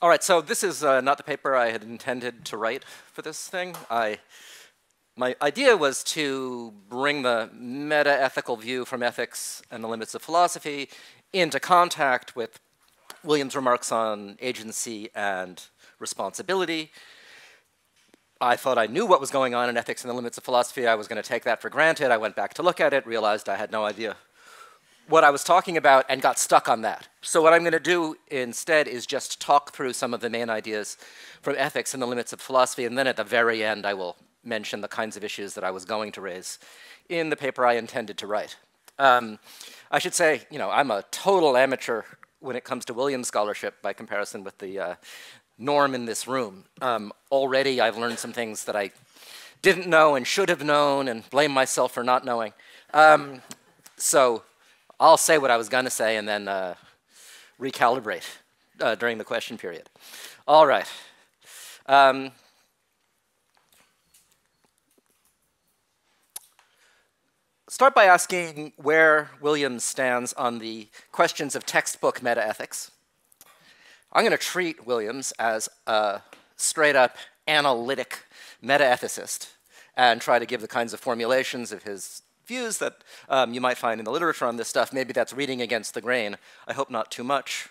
All right, so this is not the paper I had intended to write for this thing. My idea was to bring the meta-ethical view from ethics and the limits of philosophy into contact with Williams' remarks on agency and responsibility. I thought I knew what was going on in ethics and the limits of philosophy. I was going to take that for granted. I went back to look at it, realized I had no idea what I was talking about, and got stuck on that. So what I'm going to do instead is just talk through some of the main ideas from ethics and the limits of philosophy, and then at the very end I will mention the kinds of issues that I was going to raise in the paper I intended to write. I should say, I'm a total amateur when it comes to Williams scholarship by comparison with the norm in this room. Already I've learned some things that I didn't know and should have known and blame myself for not knowing. So I'll say what I was going to say and then recalibrate during the question period. All right. Start by asking where Williams stands on the questions of textbook metaethics. I'm going to treat Williams as a straight-up analytic metaethicist and try to give the kinds of formulations of his views that you might find in the literature on this stuff. Maybe that's reading against the grain. I hope not too much.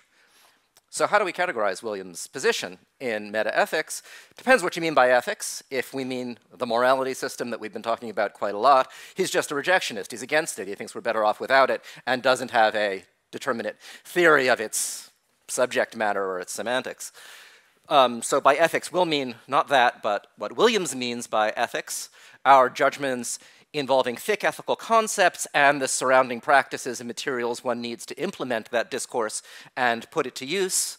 So how do we categorize Williams' position in metaethics? Depends what you mean by ethics. If we mean the morality system that we've been talking about quite a lot, he's just a rejectionist. He's against it. He thinks we're better off without it and doesn't have a determinate theory of its subject matter or its semantics. So by ethics, we'll mean not that, but what Williams means by ethics, our judgments involving thick ethical concepts and the surrounding practices and materials one needs to implement that discourse and put it to use.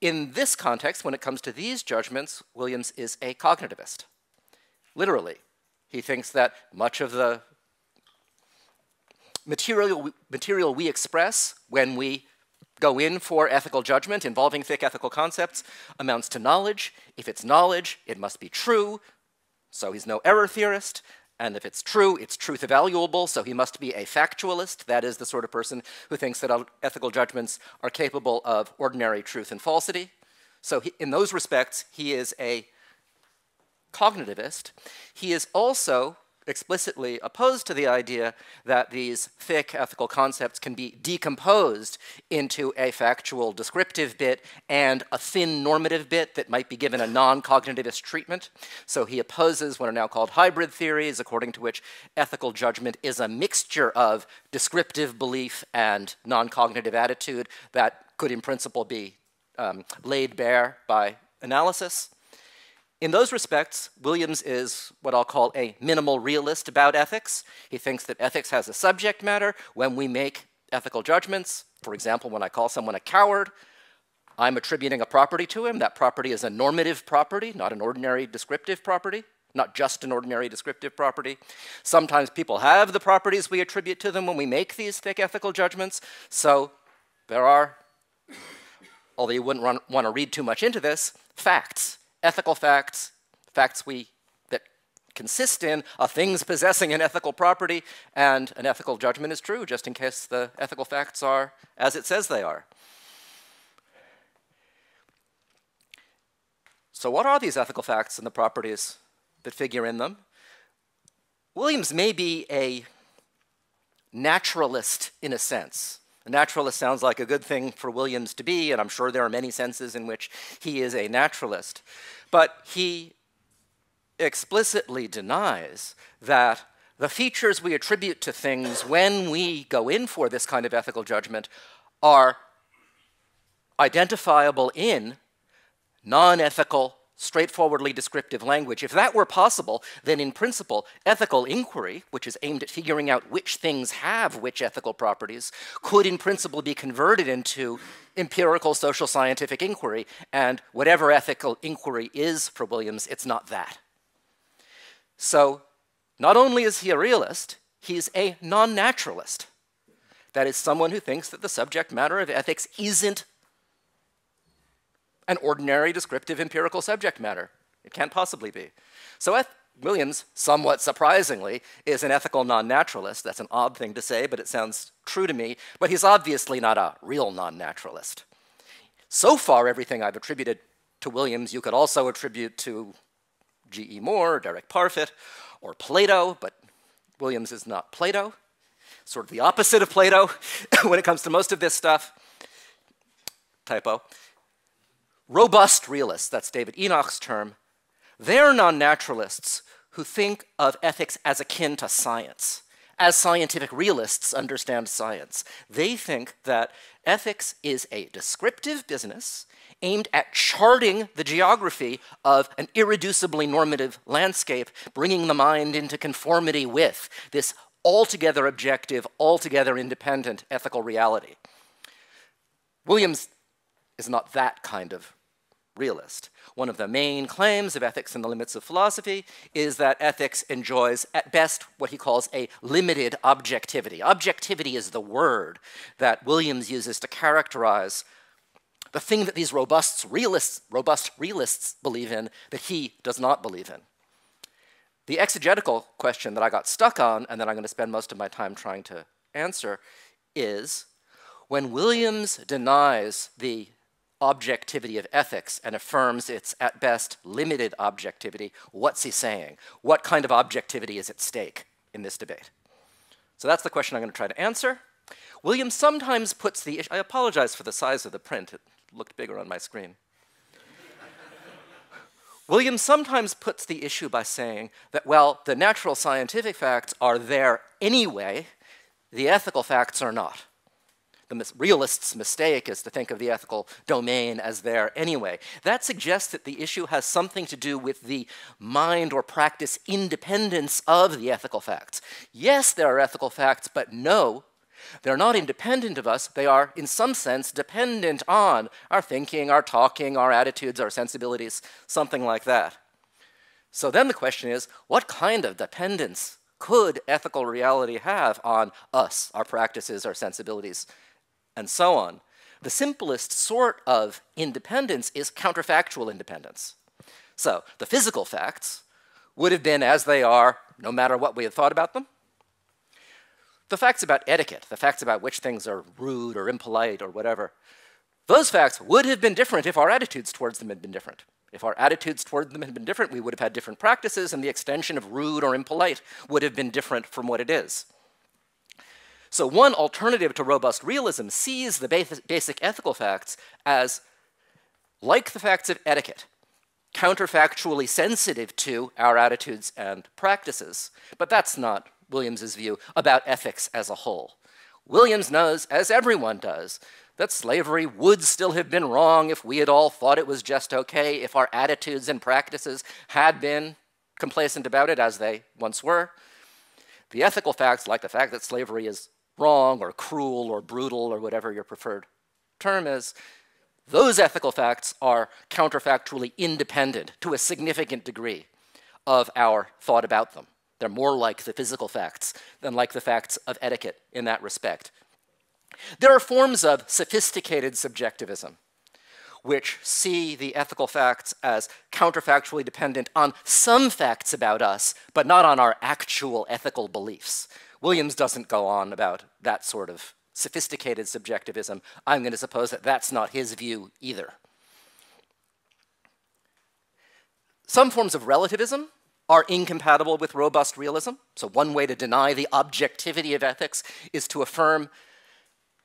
In this context, when it comes to these judgments, Williams is a cognitivist. Literally, he thinks that much of the material we express when we go in for ethical judgment involving thick ethical concepts amounts to knowledge. If it's knowledge, it must be true. So he's no error theorist, and if it's true, it's truth evaluable, so he must be a factualist. That is the sort of person who thinks that ethical judgments are capable of ordinary truth and falsity. So in those respects, he is a cognitivist. He is also explicitly opposed to the idea that these thick ethical concepts can be decomposed into a factual descriptive bit and a thin normative bit that might be given a non-cognitivist treatment. So he opposes what are now called hybrid theories, according to which ethical judgment is a mixture of descriptive belief and non-cognitive attitude that could in principle be laid bare by analysis. In those respects, Williams is what I'll call a minimal realist about ethics. He thinks that ethics has a subject matter when we make ethical judgments. For example, when I call someone a coward, I'm attributing a property to him. That property is a normative property, not an ordinary descriptive property, not just an ordinary descriptive property. Sometimes people have the properties we attribute to them when we make these thick ethical judgments. So there are, although you wouldn't want to read too much into this, facts. Ethical facts, facts that consist in things possessing an ethical property, and an ethical judgment is true, just in case the ethical facts are as it says they are. So what are these ethical facts and the properties that figure in them? Williams may be a naturalist in a sense. A naturalist sounds like a good thing for Williams to be, and I'm sure there are many senses in which he is a naturalist. But he explicitly denies that the features we attribute to things when we go in for this kind of ethical judgment are identifiable in non-ethical, straightforwardly descriptive language. If that were possible, then in principle, ethical inquiry, which is aimed at figuring out which things have which ethical properties, could in principle be converted into empirical social scientific inquiry, and whatever ethical inquiry is for Williams, it's not that. So not only is he a realist, he's a non-naturalist. That is someone who thinks that the subject matter of ethics isn't an ordinary descriptive empirical subject matter. It can't possibly be. So Williams, somewhat surprisingly, is an ethical non-naturalist. That's an odd thing to say, but it sounds true to me. But he's obviously not a real non-naturalist. So far, everything I've attributed to Williams, you could also attribute to G.E. Moore, or Derek Parfit, or Plato, but Williams is not Plato. Sort of the opposite of Plato when it comes to most of this stuff. Typo. Robust realists, that's David Enoch's term, they're non-naturalists who think of ethics as akin to science, as scientific realists understand science. They think that ethics is a descriptive business aimed at charting the geography of an irreducibly normative landscape, bringing the mind into conformity with this altogether objective, altogether independent ethical reality. Williams is not that kind of realist. One of the main claims of Ethics and the Limits of Philosophy is that ethics enjoys, at best, what he calls a limited objectivity. Objectivity is the word that Williams uses to characterize the thing that these robust realists believe in that he does not believe in. The exegetical question that I got stuck on, and that I'm going to spend most of my time trying to answer, is when Williams denies the objectivity of ethics and affirms its, at best, limited objectivity, what's he saying? What kind of objectivity is at stake in this debate? So that's the question I'm going to try to answer. Williams sometimes puts the issue, I apologize for the size of the print, it looked bigger on my screen. Williams sometimes puts the issue by saying that, well, the natural scientific facts are there anyway, the ethical facts are not. The realist's mistake is to think of the ethical domain as there anyway. That suggests that the issue has something to do with the mind or practice independence of the ethical facts. Yes, there are ethical facts, but no, they're not independent of us. They are, in some sense, dependent on our thinking, our talking, our attitudes, our sensibilities, something like that. So then the question is, what kind of dependence could ethical reality have on us, our practices, our sensibilities, and so on? The simplest sort of independence is counterfactual independence. So the physical facts would have been as they are, no matter what we had thought about them. The facts about etiquette, the facts about which things are rude or impolite or whatever, those facts would have been different if our attitudes towards them had been different. If our attitudes toward them had been different, we would have had different practices, and the extension of rude or impolite would have been different from what it is. So one alternative to robust realism sees the basic ethical facts as, like the facts of etiquette, counterfactually sensitive to our attitudes and practices. But that's not Williams's view about ethics as a whole. Williams knows, as everyone does, that slavery would still have been wrong if we had all thought it was just okay, if our attitudes and practices had been complacent about it, as they once were. The ethical facts, like the fact that slavery is wrong or cruel or brutal or whatever your preferred term is, those ethical facts are counterfactually independent to a significant degree of our thought about them. They're more like the physical facts than like the facts of etiquette in that respect. There are forms of sophisticated subjectivism which see the ethical facts as counterfactually dependent on some facts about us, but not on our actual ethical beliefs. Williams doesn't go on about that sort of sophisticated subjectivism. I'm going to suppose that that's not his view either. Some forms of relativism are incompatible with robust realism. So one way to deny the objectivity of ethics is to affirm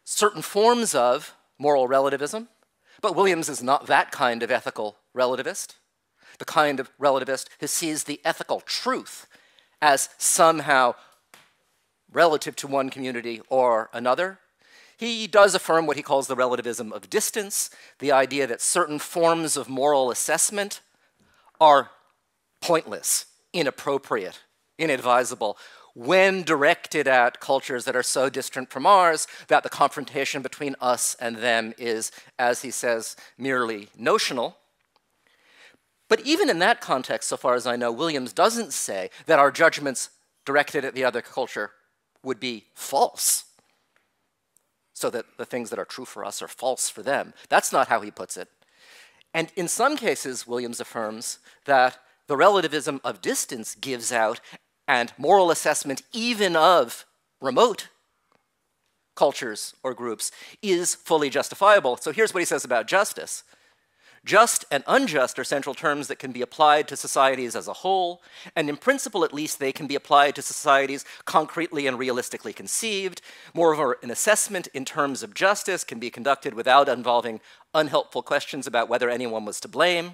certain forms of moral relativism. But Williams is not that kind of ethical relativist, the kind of relativist who sees the ethical truth as somehow relative to one community or another. He does affirm what he calls the relativism of distance, the idea that certain forms of moral assessment are pointless, inappropriate, inadvisable, when directed at cultures that are so distant from ours that the confrontation between us and them is, as he says, merely notional. But even in that context, so far as I know, Williams doesn't say that our judgments directed at the other culture would be false, so that the things that are true for us are false for them. That's not how he puts it. And in some cases, Williams affirms that the relativism of distance gives out, and moral assessment even of remote cultures or groups is fully justifiable. So here's what he says about justice. Just and unjust are central terms that can be applied to societies as a whole, and in principle at least they can be applied to societies concretely and realistically conceived. Moreover, an assessment in terms of justice can be conducted without involving unhelpful questions about whether anyone was to blame.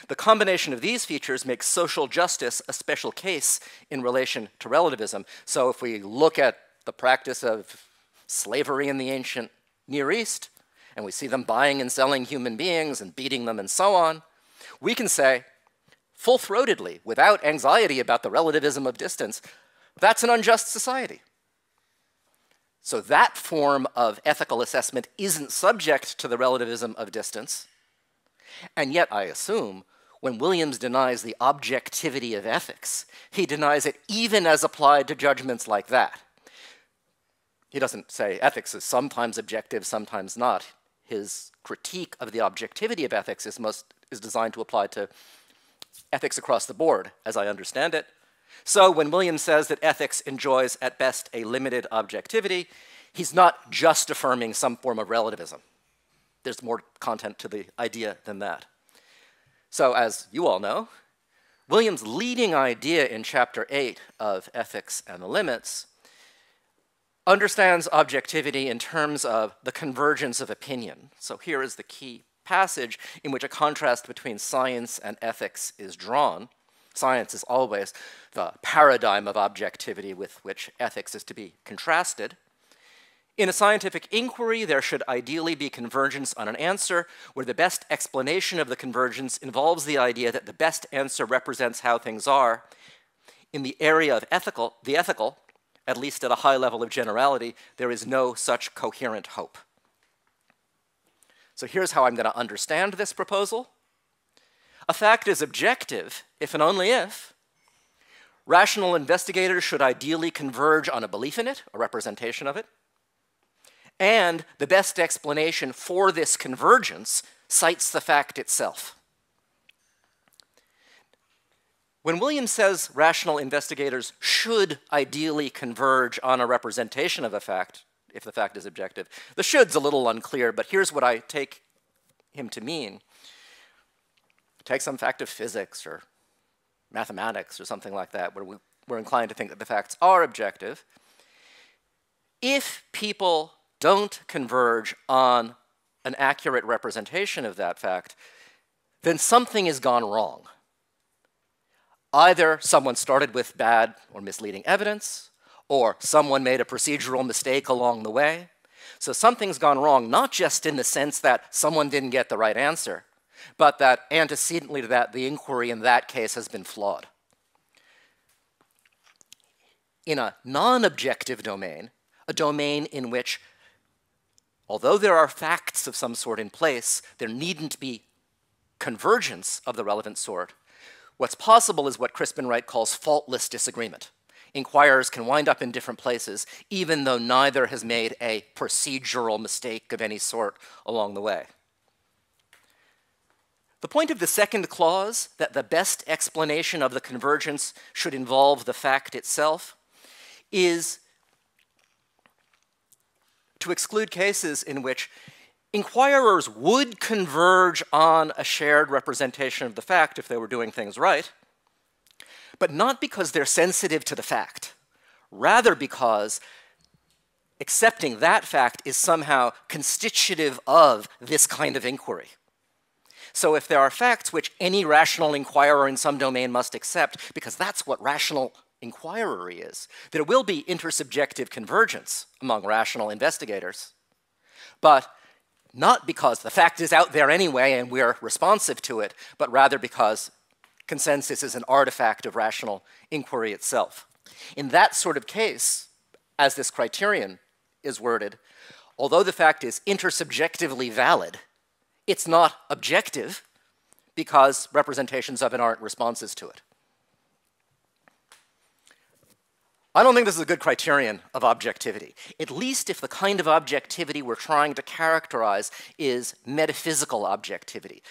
The combination of these features makes social justice a special case in relation to relativism. So if we look at the practice of slavery in the ancient Near East, and we see them buying and selling human beings and beating them and so on, we can say full-throatedly, without anxiety about the relativism of distance, that's an unjust society. So that form of ethical assessment isn't subject to the relativism of distance. And yet, I assume, when Williams denies the objectivity of ethics, he denies it even as applied to judgments like that. He doesn't say ethics is sometimes objective, sometimes not. His critique of the objectivity of ethics is designed to apply to ethics across the board, as I understand it. So when Williams says that ethics enjoys at best a limited objectivity, he's not just affirming some form of relativism. There's more content to the idea than that. So as you all know, Williams' leading idea in chapter 8 of Ethics and the Limits understands objectivity in terms of the convergence of opinion. So here is the key passage in which a contrast between science and ethics is drawn. Science is always the paradigm of objectivity with which ethics is to be contrasted. In a scientific inquiry, there should ideally be convergence on an answer where the best explanation of the convergence involves the idea that the best answer represents how things are. In the area of the ethical, at least at a high level of generality, there is no such coherent hope. So here's how I'm going to understand this proposal. A fact is objective if and only if rational investigators should ideally converge on a belief in it, a representation of it, and the best explanation for this convergence cites the fact itself. When Williams says rational investigators should ideally converge on a representation of a fact, if the fact is objective, the should's a little unclear, but here's what I take him to mean. Take some fact of physics or mathematics or something like that, where we're inclined to think that the facts are objective. If people don't converge on an accurate representation of that fact, then something has gone wrong. Either someone started with bad or misleading evidence, or someone made a procedural mistake along the way. So something's gone wrong, not just in the sense that someone didn't get the right answer, but that antecedently to that, the inquiry in that case has been flawed. In a non-objective domain, a domain in which, although there are facts of some sort in place, there needn't be convergence of the relevant sort. What's possible is what Crispin Wright calls faultless disagreement. Inquirers can wind up in different places, even though neither has made a procedural mistake of any sort along the way. The point of the second clause, that the best explanation of the convergence should involve the fact itself, is to exclude cases in which inquirers would converge on a shared representation of the fact if they were doing things right, but not because they're sensitive to the fact, rather because accepting that fact is somehow constitutive of this kind of inquiry. So if there are facts which any rational inquirer in some domain must accept, because that's what rational inquiry is, there will be intersubjective convergence among rational investigators, but not because the fact is out there anyway and we're responsive to it, but rather because consensus is an artifact of rational inquiry itself. In that sort of case, as this criterion is worded, although the fact is intersubjectively valid, it's not objective because representations of it aren't responses to it. I don't think this is a good criterion of objectivity, at least if the kind of objectivity we're trying to characterize is metaphysical objectivity,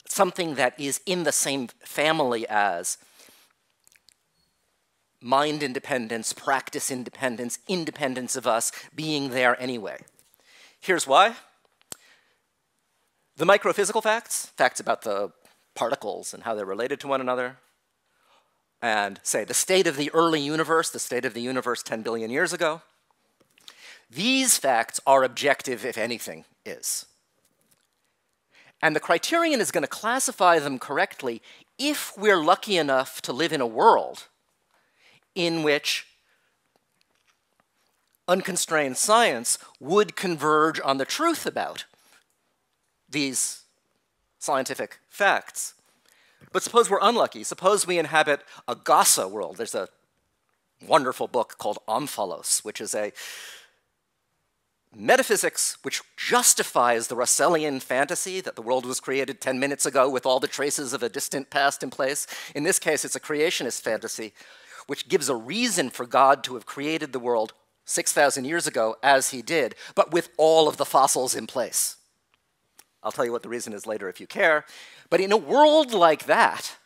something that is in the same family as mind independence, practice independence, independence of us being there anyway. Here's why. The microphysical facts, facts about the particles and how they're related to one another, and say the state of the early universe, the state of the universe 10 billion years ago, these facts are objective if anything is. And the criterion is going to classify them correctly if we're lucky enough to live in a world in which unconstrained science would converge on the truth about these scientific facts. But suppose we're unlucky. Suppose we inhabit a Gaza world. There's a wonderful book called Omphalos, which is a metaphysics which justifies the Russellian fantasy that the world was created 10 minutes ago with all the traces of a distant past in place. In this case, it's a creationist fantasy which gives a reason for God to have created the world 6,000 years ago as he did, but with all of the fossils in place. I'll tell you what the reason is later if you care. But in a world like that,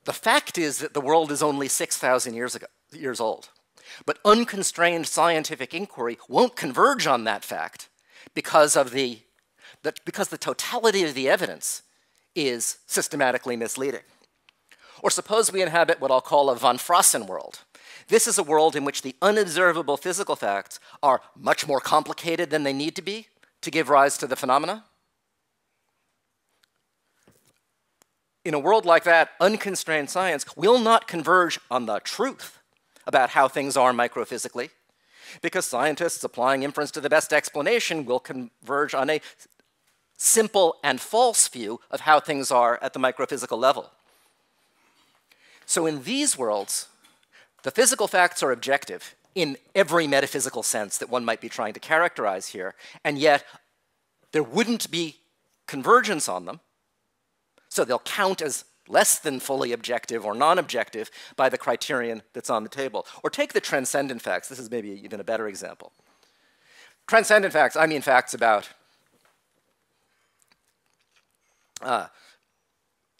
the fact is that the world is only 6,000 years old. But unconstrained scientific inquiry won't converge on that fact because the totality of the evidence is systematically misleading. Or suppose we inhabit what I'll call a von Frossen world. This is a world in which the unobservable physical facts are much more complicated than they need to be to give rise to the phenomena. In a world like that, unconstrained science will not converge on the truth about how things are microphysically, because scientists applying inference to the best explanation will converge on a simple and false view of how things are at the microphysical level. So in these worlds, the physical facts are objective in every metaphysical sense that one might be trying to characterize here, and yet there wouldn't be convergence on them, so they'll count as less than fully objective or non-objective by the criterion that's on the table. Or take the transcendent facts. This is maybe even a better example. Transcendent facts, I mean facts about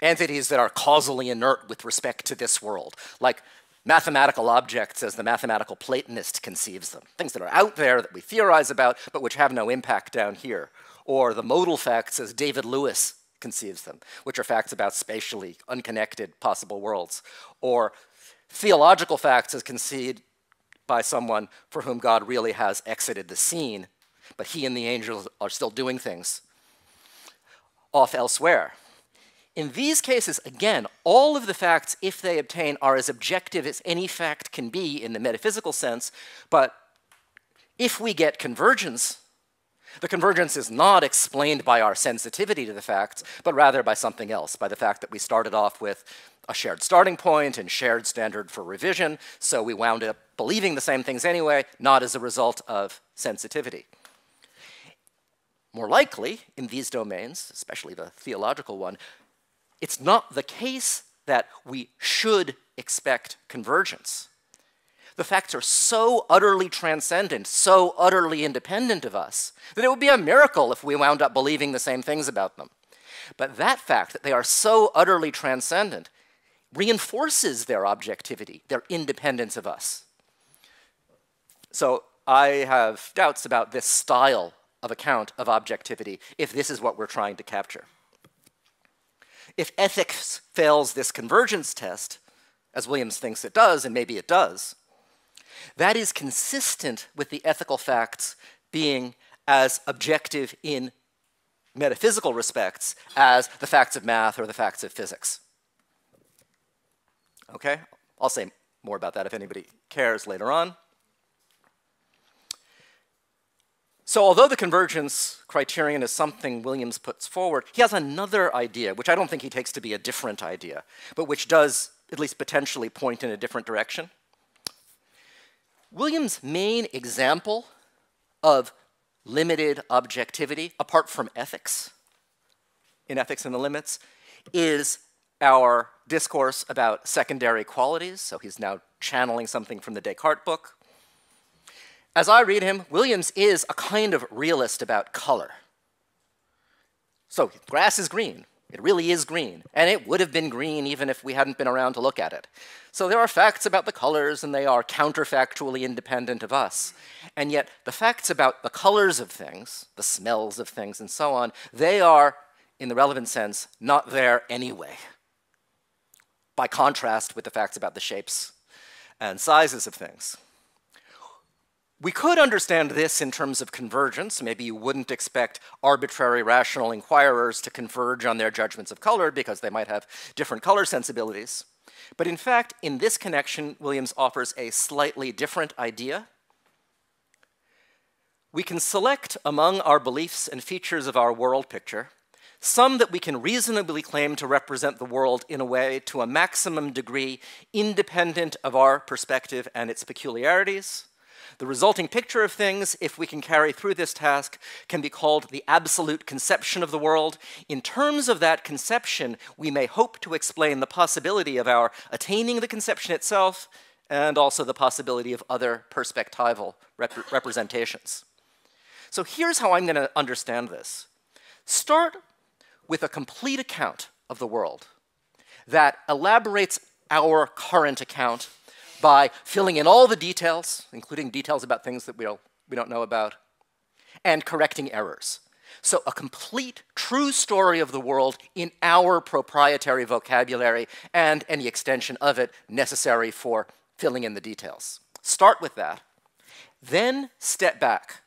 entities that are causally inert with respect to this world, like mathematical objects as the mathematical Platonist conceives them, things that are out there that we theorize about, but which have no impact down here. Or the modal facts as David Lewis conceives them, which are facts about spatially unconnected possible worlds. Or theological facts as conceived by someone for whom God really has exited the scene, but he and the angels are still doing things off elsewhere. In these cases, again, all of the facts, if they obtain, are as objective as any fact can be in the metaphysical sense, but if we get convergence, the convergence is not explained by our sensitivity to the facts, but rather by something else, by the fact that we started off with a shared starting point and shared standard for revision, so we wound up believing the same things anyway, not as a result of sensitivity. More likely, in these domains, especially the theological one, it's not the case that we should expect convergence. The facts are so utterly transcendent, so utterly independent of us, that it would be a miracle if we wound up believing the same things about them. But that fact, that they are so utterly transcendent, reinforces their objectivity, their independence of us. So I have doubts about this style of account of objectivity, if this is what we're trying to capture. If ethics fails this convergence test, as Williams thinks it does, and maybe it does, that is consistent with the ethical facts being as objective in metaphysical respects as the facts of math or the facts of physics. Okay? I'll say more about that if anybody cares later on. So although the convergence criterion is something Williams puts forward, he has another idea, which I don't think he takes to be a different idea, but which does at least potentially point in a different direction. Williams' main example of limited objectivity, apart from ethics, in Ethics and the Limits, is our discourse about secondary qualities. So he's now channeling something from the Descartes book. As I read him, Williams is a kind of realist about color. So grass is green. It really is green, and it would have been green even if we hadn't been around to look at it. So there are facts about the colors, and they are counterfactually independent of us. And yet the facts about the colors of things, the smells of things, and so on, they are, in the relevant sense, not there anyway, by contrast with the facts about the shapes and sizes of things. We could understand this in terms of convergence. Maybe you wouldn't expect arbitrary rational inquirers to converge on their judgments of color because they might have different color sensibilities. But in fact, in this connection, Williams offers a slightly different idea. We can select among our beliefs and features of our world picture some that we can reasonably claim to represent the world in a way to a maximum degree independent of our perspective and its peculiarities. The resulting picture of things, if we can carry through this task, can be called the absolute conception of the world. In terms of that conception, we may hope to explain the possibility of our attaining the conception itself and also the possibility of other perspectival representations. So here's how I'm going to understand this. Start with a complete account of the world that elaborates our current account by filling in all the details, including details about things that we don't know about, and correcting errors. So a complete, true story of the world in our proprietary vocabulary and any extension of it necessary for filling in the details. Start with that. Then step back.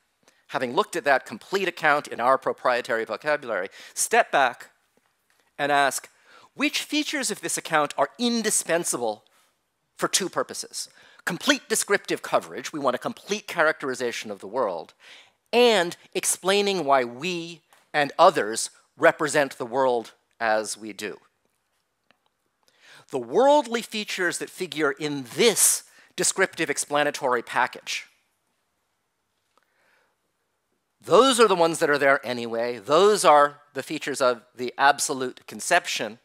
Having looked at that complete account in our proprietary vocabulary, step back and ask, which features of this account are indispensable for two purposes? Complete descriptive coverage, we want a complete characterization of the world, and explaining why we and others represent the world as we do. The worldly features that figure in this descriptive explanatory package, those are the ones that are there anyway. Those are the features of the absolute conception.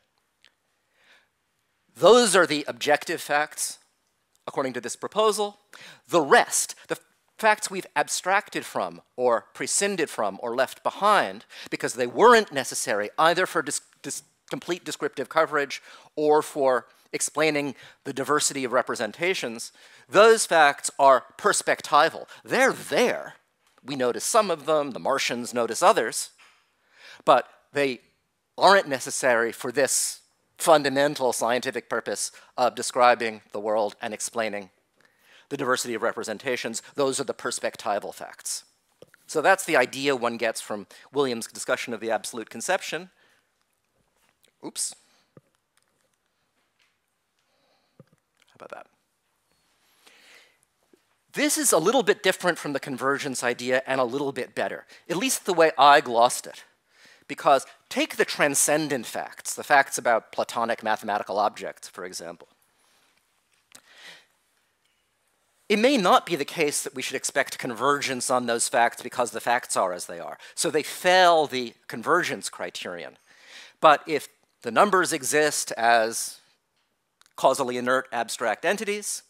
Those are the objective facts, according to this proposal. The rest, the facts we've abstracted from, or prescinded from, or left behind, because they weren't necessary either for complete descriptive coverage or for explaining the diversity of representations, those facts are perspectival. They're there. We notice some of them, the Martians notice others, but they aren't necessary for this fundamental scientific purpose of describing the world and explaining the diversity of representations. Those are the perspectival facts. So that's the idea one gets from Williams' discussion of the absolute conception. Oops. How about that? This is a little bit different from the convergence idea and a little bit better, at least the way I glossed it. Because take the transcendent facts, the facts about Platonic mathematical objects, for example. It may not be the case that we should expect convergence on those facts because the facts are as they are. So they fail the convergence criterion. But if the numbers exist as causally inert abstract entities,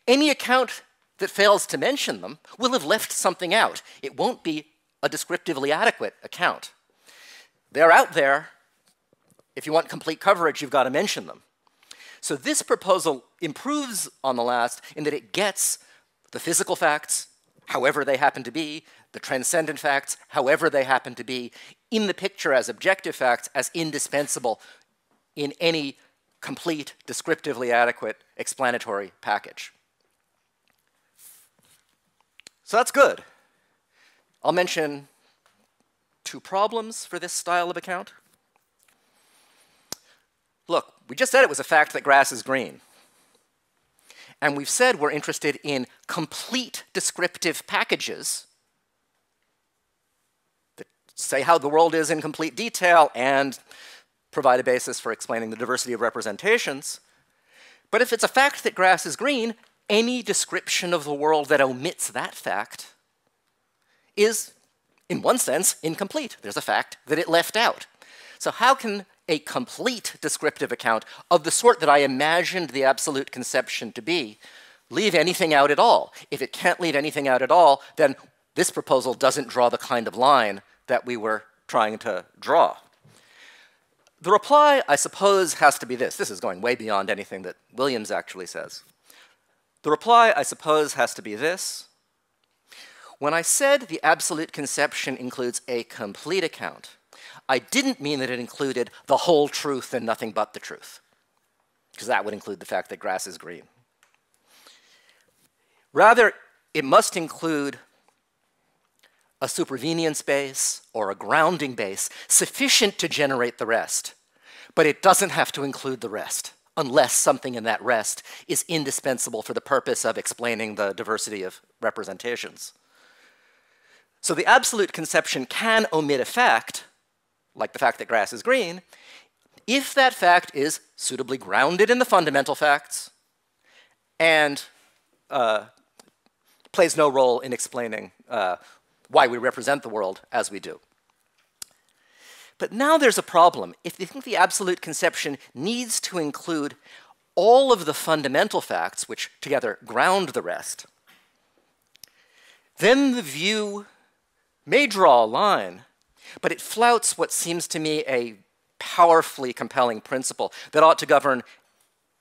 any account that fails to mention them will have left something out. It won't be a descriptively adequate account. They're out there. If you want complete coverage, you've got to mention them. So this proposal improves on the last in that it gets the physical facts, however they happen to be, the transcendent facts, however they happen to be, in the picture as objective facts, as indispensable in any complete, descriptively adequate explanatory package. So that's good. I'll mention two problems for this style of account. Look, we just said it was a fact that grass is green. And we've said we're interested in complete descriptive packages that say how the world is in complete detail and provide a basis for explaining the diversity of representations. But if it's a fact that grass is green, any description of the world that omits that fact is, in one sense, incomplete. There's a fact that it left out. So how can a complete descriptive account of the sort that I imagined the absolute conception to be leave anything out at all? If it can't leave anything out at all, then this proposal doesn't draw the kind of line that we were trying to draw. The reply, I suppose, has to be this. This is going way beyond anything that Williams actually says. The reply, I suppose, has to be this. When I said the absolute conception includes a complete account, I didn't mean that it included the whole truth and nothing but the truth, because that would include the fact that grass is green. Rather, it must include a supervenience base or a grounding base sufficient to generate the rest, but it doesn't have to include the rest unless something in that rest is indispensable for the purpose of explaining the diversity of representations. So the absolute conception can omit a fact, like the fact that grass is green, if that fact is suitably grounded in the fundamental facts and plays no role in explaining why we represent the world as we do. But now there's a problem. If you think the absolute conception needs to include all of the fundamental facts, which together ground the rest, then the view may draw a line, but it flouts what seems to me a powerfully compelling principle that ought to govern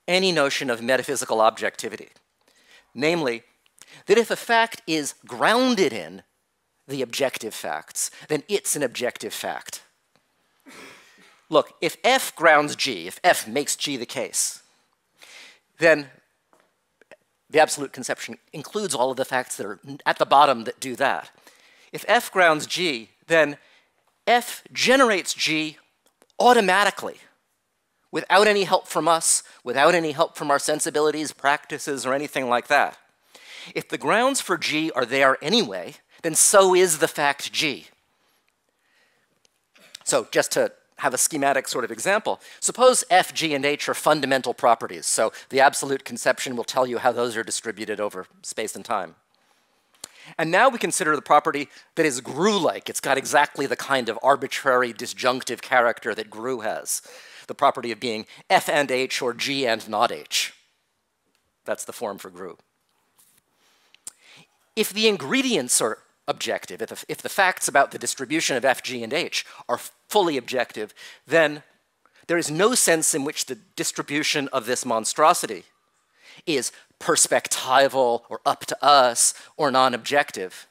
any notion of metaphysical objectivity. Namely, that if a fact is grounded in the objective facts, then it's an objective fact. Look, if F grounds G, if F makes G the case, then the absolute conception includes all of the facts that are at the bottom that do that. If F grounds G, then F generates G automatically, without any help from us, without any help from our sensibilities, practices, or anything like that. If the grounds for G are there anyway, then so is the fact G. So just to have a schematic sort of example, suppose F, G, and H are fundamental properties. So the absolute conception will tell you how those are distributed over space and time. And now we consider the property that is GRU-like. It's got exactly the kind of arbitrary disjunctive character that GRU has. The property of being F and H or G and not H. That's the form for GRU. If the ingredients are objective, if the facts about the distribution of F, G, and H are fully objective, then there is no sense in which the distribution of this monstrosity is perspectival or up to us or non-objective.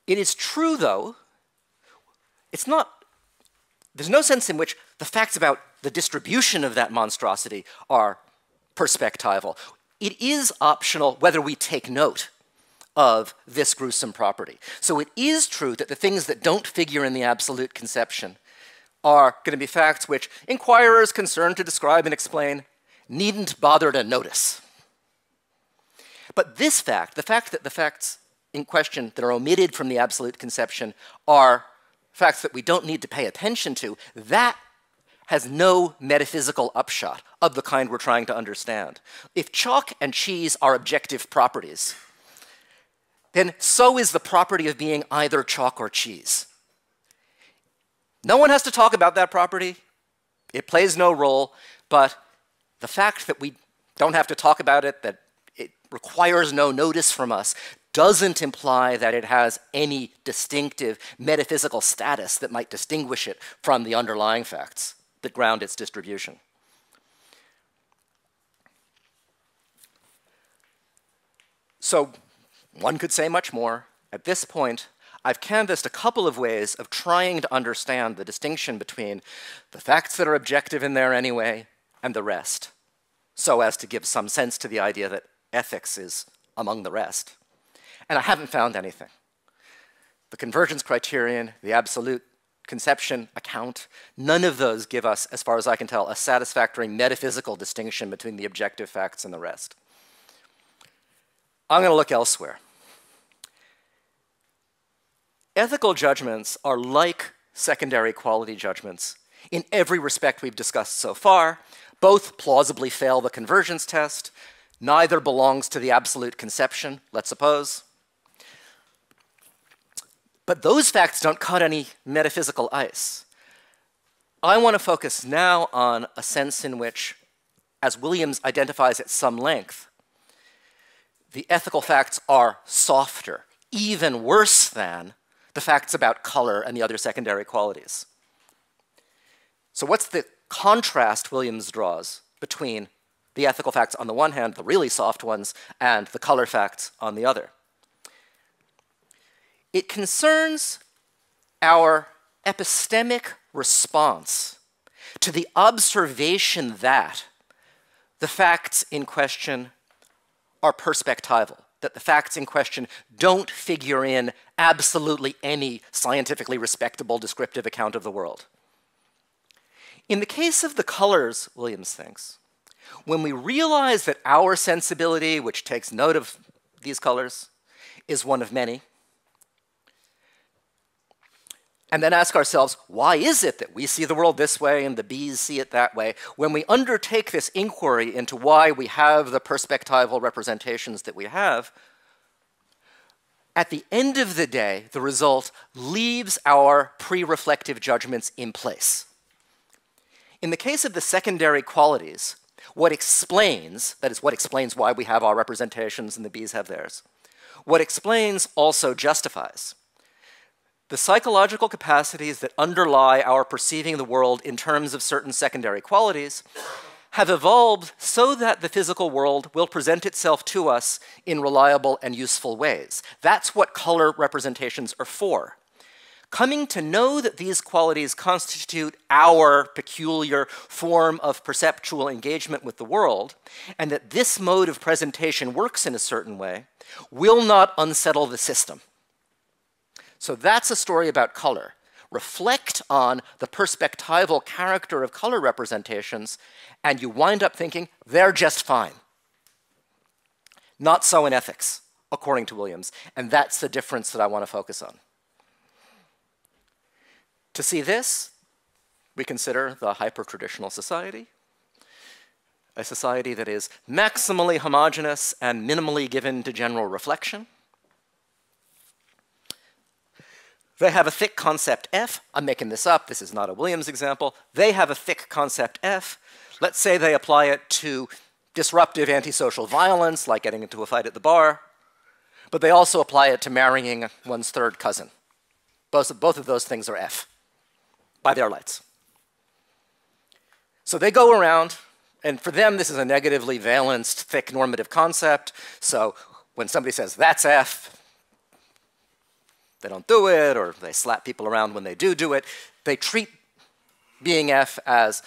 It is true, though, there's no sense in which the facts about the distribution of that monstrosity are perspectival. It is optional whether we take note of this gruesome property. So it is true that the things that don't figure in the absolute conception are going to be facts which inquirers concerned to describe and explain needn't bother to notice. But this fact, the fact that the facts in question that are omitted from the absolute conception are facts that we don't need to pay attention to, that has no metaphysical upshot of the kind we're trying to understand. If chalk and cheese are objective properties, then so is the property of being either chalk or cheese. No one has to talk about that property. It plays no role, but the fact that we don't have to talk about it, that it requires no notice from us, doesn't imply that it has any distinctive metaphysical status that might distinguish it from the underlying facts that ground its distribution. So one could say much more. At this point, I've canvassed a couple of ways of trying to understand the distinction between the facts that are objective in there anyway and the rest, so as to give some sense to the idea that ethics is among the rest. And I haven't found anything. The convergence criterion, the absolute conception account, none of those give us, as far as I can tell, a satisfactory metaphysical distinction between the objective facts and the rest. I'm going to look elsewhere. Ethical judgments are like secondary quality judgments in every respect we've discussed so far. Both plausibly fail the convergence test. Neither belongs to the absolute conception, let's suppose. But those facts don't cut any metaphysical ice. I want to focus now on a sense in which, as Williams identifies at some length, the ethical facts are softer, even worse than the facts about color and the other secondary qualities. So what's the contrast Williams draws between the ethical facts on the one hand, the really soft ones, and the color facts on the other? It concerns our epistemic response to the observation that the facts in question are perspectival, that the facts in question don't figure in absolutely any scientifically respectable descriptive account of the world. In the case of the colors, Williams thinks, when we realize that our sensibility, which takes note of these colors, is one of many, and then ask ourselves, why is it that we see the world this way and the bees see it that way? When we undertake this inquiry into why we have the perspectival representations that we have, at the end of the day, the result leaves our pre-reflective judgments in place. In the case of the secondary qualities, what explains, that is, what explains why we have our representations and the bees have theirs, what explains also justifies. The psychological capacities that underlie our perceiving the world in terms of certain secondary qualities have evolved so that the physical world will present itself to us in reliable and useful ways. That's what color representations are for. Coming to know that these qualities constitute our peculiar form of perceptual engagement with the world, and that this mode of presentation works in a certain way, will not unsettle the system. So that's a story about color. Reflect on the perspectival character of color representations, and you wind up thinking they're just fine. Not so in ethics, according to Williams, and that's the difference that I want to focus on. To see this, we consider the hyper-traditional society, a society that is maximally homogeneous and minimally given to general reflection. They have a thick concept F. I'm making this up. This is not a Williams example. They have a thick concept F. Let's say they apply it to disruptive antisocial violence, like getting into a fight at the bar. But they also apply it to marrying one's third cousin. Both of those things are F, by their lights. So they go around, and for them, this is a negatively valenced, thick normative concept. So when somebody says, that's F, they don't do it, or they slap people around when they do it. They treat being F as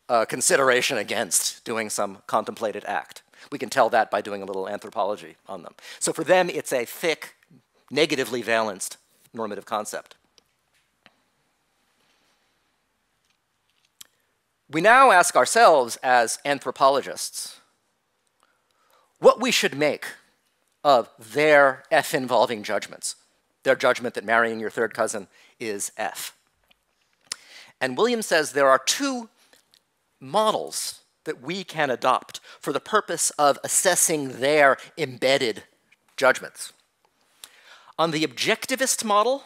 a consideration against doing some contemplated act. We can tell that by doing a little anthropology on them. So for them, it's a thick, negatively valenced normative concept. We now ask ourselves as anthropologists what we should make of their F-involving judgments. Their judgment that marrying your third cousin is F. And Williams says there are two models that we can adopt for the purpose of assessing their embedded judgments. On the objectivist model,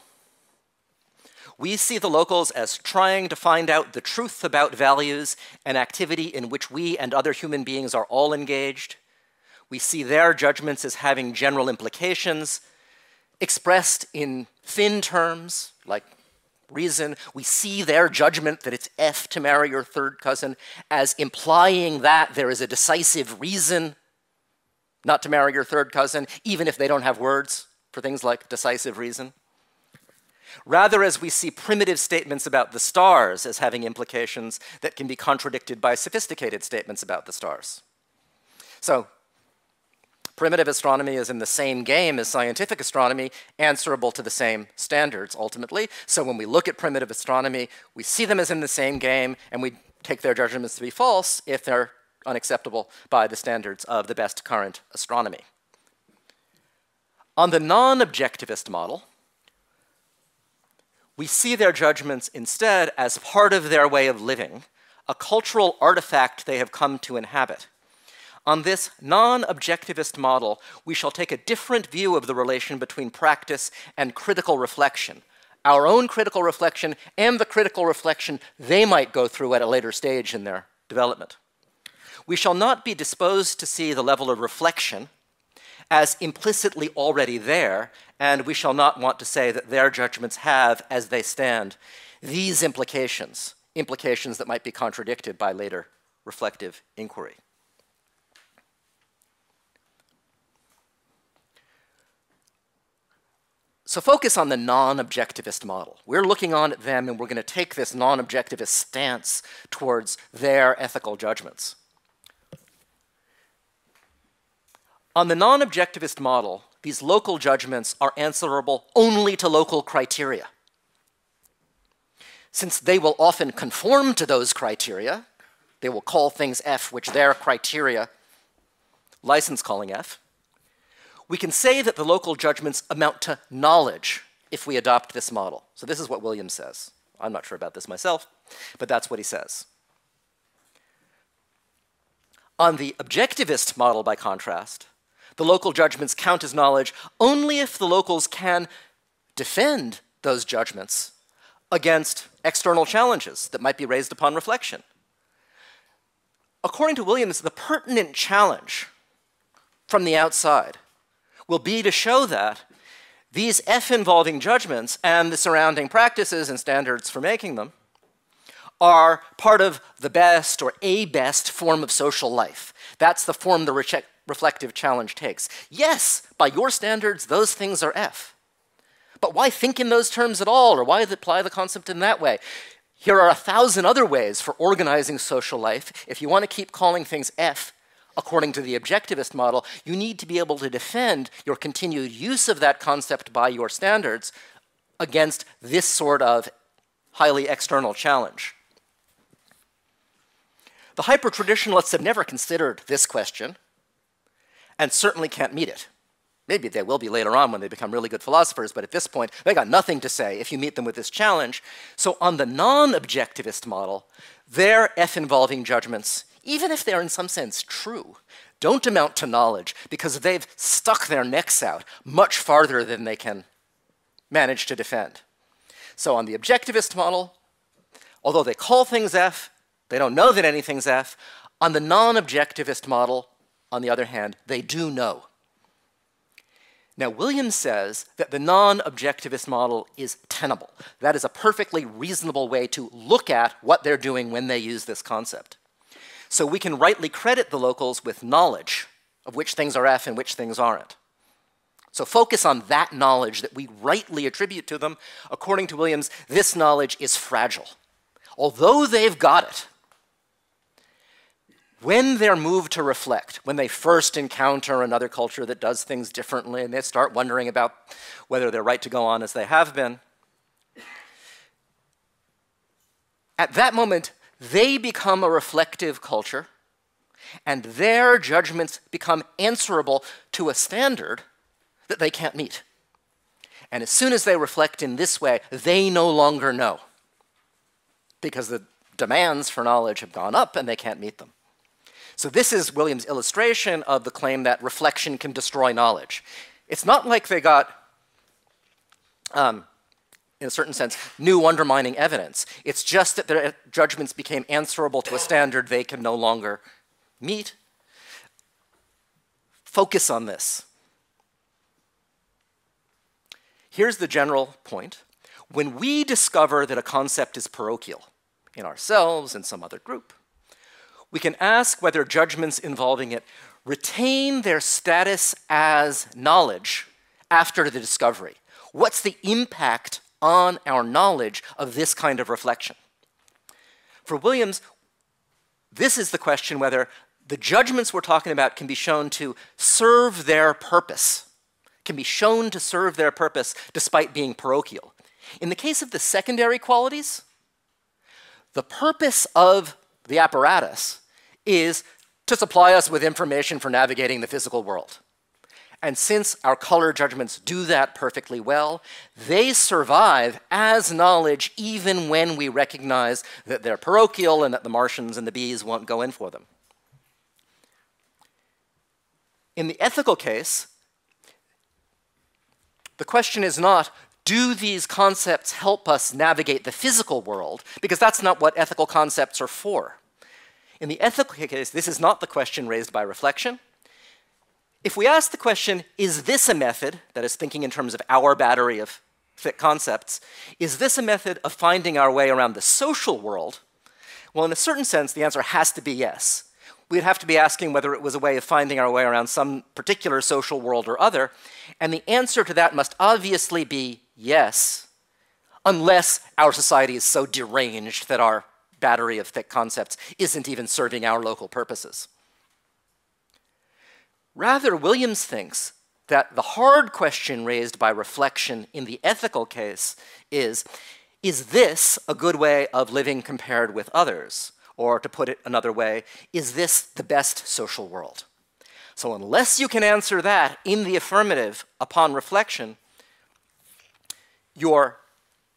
we see the locals as trying to find out the truth about values, an activity in which we and other human beings are all engaged. We see their judgments as having general implications, expressed in thin terms, like reason. We see their judgment that it's F to marry your third cousin as implying that there is a decisive reason not to marry your third cousin, even if they don't have words for things like decisive reason. Rather, as we see primitive statements about the stars as having implications that can be contradicted by sophisticated statements about the stars. So, primitive astronomy is in the same game as scientific astronomy, answerable to the same standards, ultimately. So when we look at primitive astronomy, we see them as in the same game, and we take their judgments to be false if they're unacceptable by the standards of the best current astronomy. On the non-objectivist model, we see their judgments instead as part of their way of living, a cultural artifact they have come to inhabit. On this non-objectivist model, we shall take a different view of the relation between practice and critical reflection, our own critical reflection and the critical reflection they might go through at a later stage in their development. We shall not be disposed to see the level of reflection as implicitly already there, and we shall not want to say that their judgments have, as they stand, these implications, implications that might be contradicted by later reflective inquiry. So focus on the non-objectivist model. We're looking on at them and we're going to take this non-objectivist stance towards their ethical judgments. On the non-objectivist model, these local judgments are answerable only to local criteria. Since they will often conform to those criteria, they will call things F, which their criteria license calling F. We can say that the local judgments amount to knowledge if we adopt this model. So this is what Williams says. I'm not sure about this myself, but that's what he says. On the objectivist model, by contrast, the local judgments count as knowledge only if the locals can defend those judgments against external challenges that might be raised upon reflection. According to Williams, the pertinent challenge from the outside will be to show that these F-involving judgments and the surrounding practices and standards for making them are part of the best or a best form of social life. That's the form the reflective challenge takes. Yes, by your standards, those things are F. But why think in those terms at all, or why apply the concept in that way? Here are 1,000 other ways for organizing social life. If you want to keep calling things F, according to the objectivist model, you need to be able to defend your continued use of that concept by your standards against this sort of highly external challenge. The hyper-traditionalists have never considered this question and certainly can't meet it. Maybe they will be later on when they become really good philosophers, but at this point, they got nothing to say if you meet them with this challenge. So on the non-objectivist model, their F-involving judgments, even if they're in some sense true, don't amount to knowledge because they've stuck their necks out much farther than they can manage to defend. So on the objectivist model, although they call things F, they don't know that anything's F. On the non-objectivist model, on the other hand, they do know. Now, Williams says that the non-objectivist model is tenable. That is a perfectly reasonable way to look at what they're doing when they use this concept. So we can rightly credit the locals with knowledge of which things are F and which things aren't. So focus on that knowledge that we rightly attribute to them. According to Williams, this knowledge is fragile. Although they've got it, when they're moved to reflect, when they first encounter another culture that does things differently and they start wondering about whether they're right to go on as they have been, at that moment, they become a reflective culture and their judgments become answerable to a standard that they can't meet. And as soon as they reflect in this way, they no longer know because the demands for knowledge have gone up and they can't meet them. So this is Williams' illustration of the claim that reflection can destroy knowledge. It's not like they got, in a certain sense, new undermining evidence. It's just that their judgments became answerable to a standard they can no longer meet. Focus on this. Here's the general point. When we discover that a concept is parochial, in ourselves, in some other group, we can ask whether judgments involving it retain their status as knowledge after the discovery. What's the impact on our knowledge of this kind of reflection? For Williams, this is the question whether the judgments we're talking about can be shown to serve their purpose, can be shown to serve their purpose despite being parochial. In the case of the secondary qualities, the purpose of the apparatus is to supply us with information for navigating the physical world. And since our color judgments do that perfectly well, they survive as knowledge even when we recognize that they're parochial and that the Martians and the bees won't go in for them. In the ethical case, the question is not, do these concepts help us navigate the physical world? Because that's not what ethical concepts are for. In the ethical case, this is not the question raised by reflection. If we ask the question, is this a method, that is thinking in terms of our battery of thick concepts, is this a method of finding our way around the social world? Well, in a certain sense, the answer has to be yes. We'd have to be asking whether it was a way of finding our way around some particular social world or other, and the answer to that must obviously be yes, unless our society is so deranged that our battery of thick concepts isn't even serving our local purposes. Rather, Williams thinks that the hard question raised by reflection in the ethical case is this a good way of living compared with others? Or to put it another way, is this the best social world? So unless you can answer that in the affirmative upon reflection, your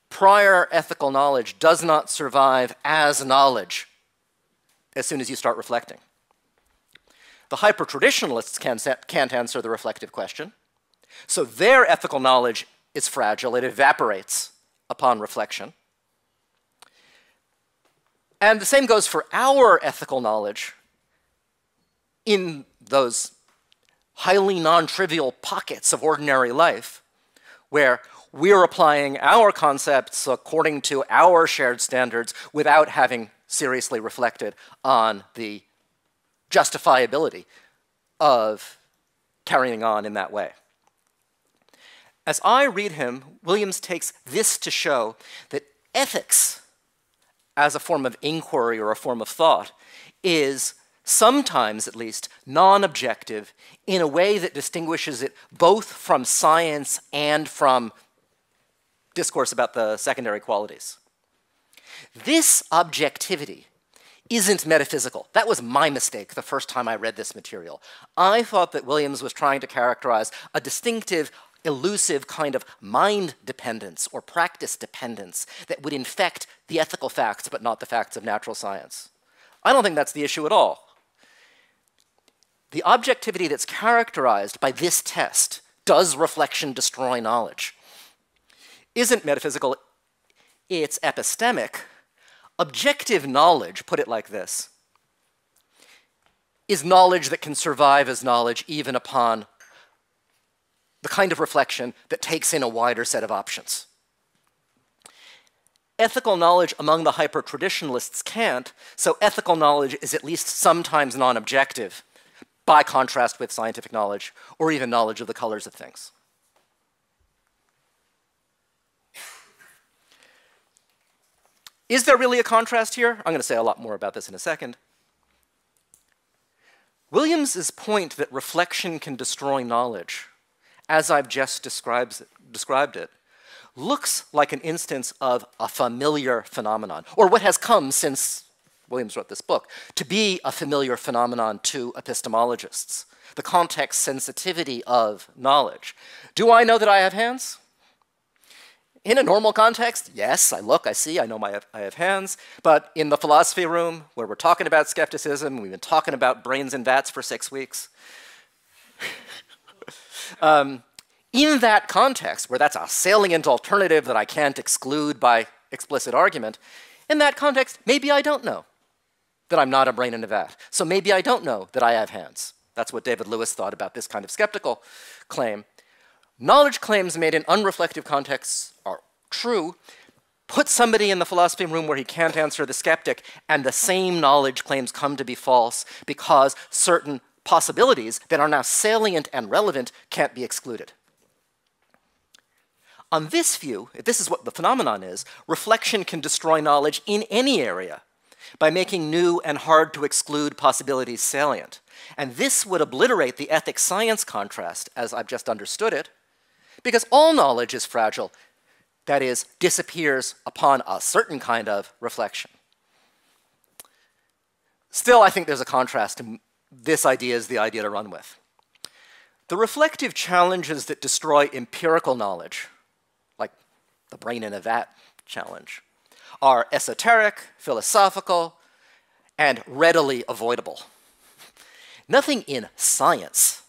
prior ethical knowledge does not survive as knowledge as soon as you start reflecting. The hyper-traditionalists can't answer the reflective question, so their ethical knowledge is fragile. It evaporates upon reflection. And the same goes for our ethical knowledge in those highly non-trivial pockets of ordinary life where we're applying our concepts according to our shared standards without having seriously reflected on the justifiability of carrying on in that way. As I read him, Williams takes this to show that ethics as a form of inquiry or a form of thought is sometimes, at least, non-objective in a way that distinguishes it both from science and from discourse about the secondary qualities. This objectivity isn't metaphysical. That was my mistake the first time I read this material. I thought that Williams was trying to characterize a distinctive, elusive kind of mind dependence or practice dependence that would infect the ethical facts but not the facts of natural science. I don't think that's the issue at all. The objectivity that's characterized by this test, does reflection destroy knowledge, isn't metaphysical, it's epistemic. Objective knowledge, put it like this, is knowledge that can survive as knowledge even upon the kind of reflection that takes in a wider set of options. Ethical knowledge among the hyper-traditionalists can't, so ethical knowledge is at least sometimes non-objective, by contrast with scientific knowledge, or even knowledge of the colors of things. Is there really a contrast here? I'm going to say a lot more about this in a second. Williams's point that reflection can destroy knowledge, as I've just described it, looks like an instance of a familiar phenomenon, or what has come since Williams wrote this book, to be a familiar phenomenon to epistemologists, the context sensitivity of knowledge. Do I know that I have hands? In a normal context, yes, I look, I see, I know I have hands, but in the philosophy room, where we're talking about skepticism, we've been talking about brains and vats for 6 weeks, in that context, where that's a salient alternative that I can't exclude by explicit argument, in that context, maybe I don't know that I'm not a brain in a vat. So maybe I don't know that I have hands. That's what David Lewis thought about this kind of skeptical claim. Knowledge claims made in unreflective contexts are true. Put somebody in the philosophy room where he can't answer the skeptic, and the same knowledge claims come to be false because certain possibilities that are now salient and relevant can't be excluded. On this view, if this is what the phenomenon is, reflection can destroy knowledge in any area by making new and hard to exclude possibilities salient. And this would obliterate the ethics-science contrast, as I've just understood it, because all knowledge is fragile, that is, disappears upon a certain kind of reflection. Still, I think there's a contrast, and this idea is the idea to run with. The reflective challenges that destroy empirical knowledge, like the brain in a vat challenge, are esoteric, philosophical, and readily avoidable. Nothing in science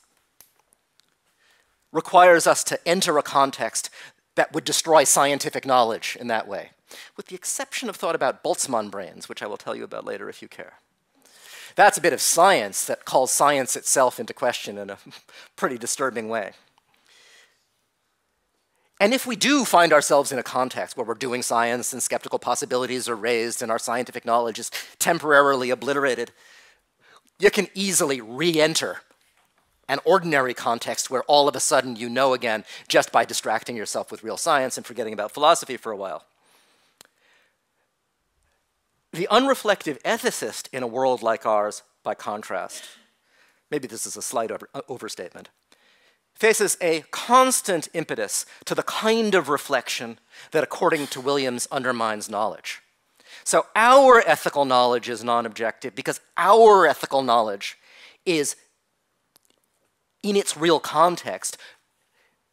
requires us to enter a context that would destroy scientific knowledge in that way, with the exception of thought about Boltzmann brains, which I will tell you about later if you care. That's a bit of science that calls science itself into question in a pretty disturbing way. And if we do find ourselves in a context where we're doing science and skeptical possibilities are raised and our scientific knowledge is temporarily obliterated, you can easily re-enter an ordinary context where all of a sudden you know again just by distracting yourself with real science and forgetting about philosophy for a while. The unreflective ethicist in a world like ours, by contrast, maybe this is a slight overstatement, faces a constant impetus to the kind of reflection that, according to Williams, undermines knowledge. So our ethical knowledge is non-objective because our ethical knowledge is, in its real context,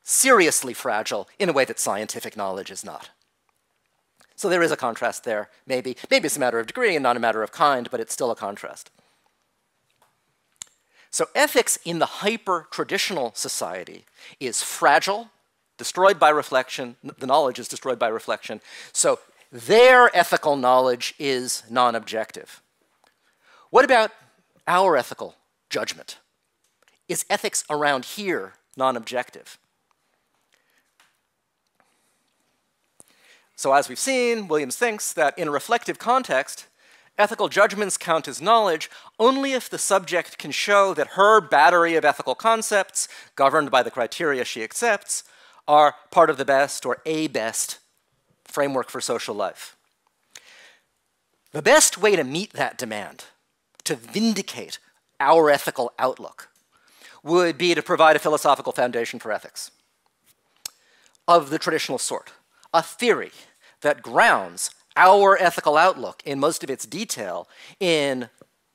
seriously fragile in a way that scientific knowledge is not. So there is a contrast there, maybe. Maybe it's a matter of degree and not a matter of kind, but it's still a contrast. So ethics in the hyper-traditional society is fragile, destroyed by reflection. The knowledge is destroyed by reflection. So their ethical knowledge is non-objective. What about our ethical judgment? Is ethics around here non-objective? So as we've seen, Williams thinks that in a reflective context, ethical judgments count as knowledge only if the subject can show that her battery of ethical concepts, governed by the criteria she accepts, are part of the best or a best framework for social life. The best way to meet that demand, to vindicate our ethical outlook, would be to provide a philosophical foundation for ethics of the traditional sort, a theory that grounds our ethical outlook in most of its detail in,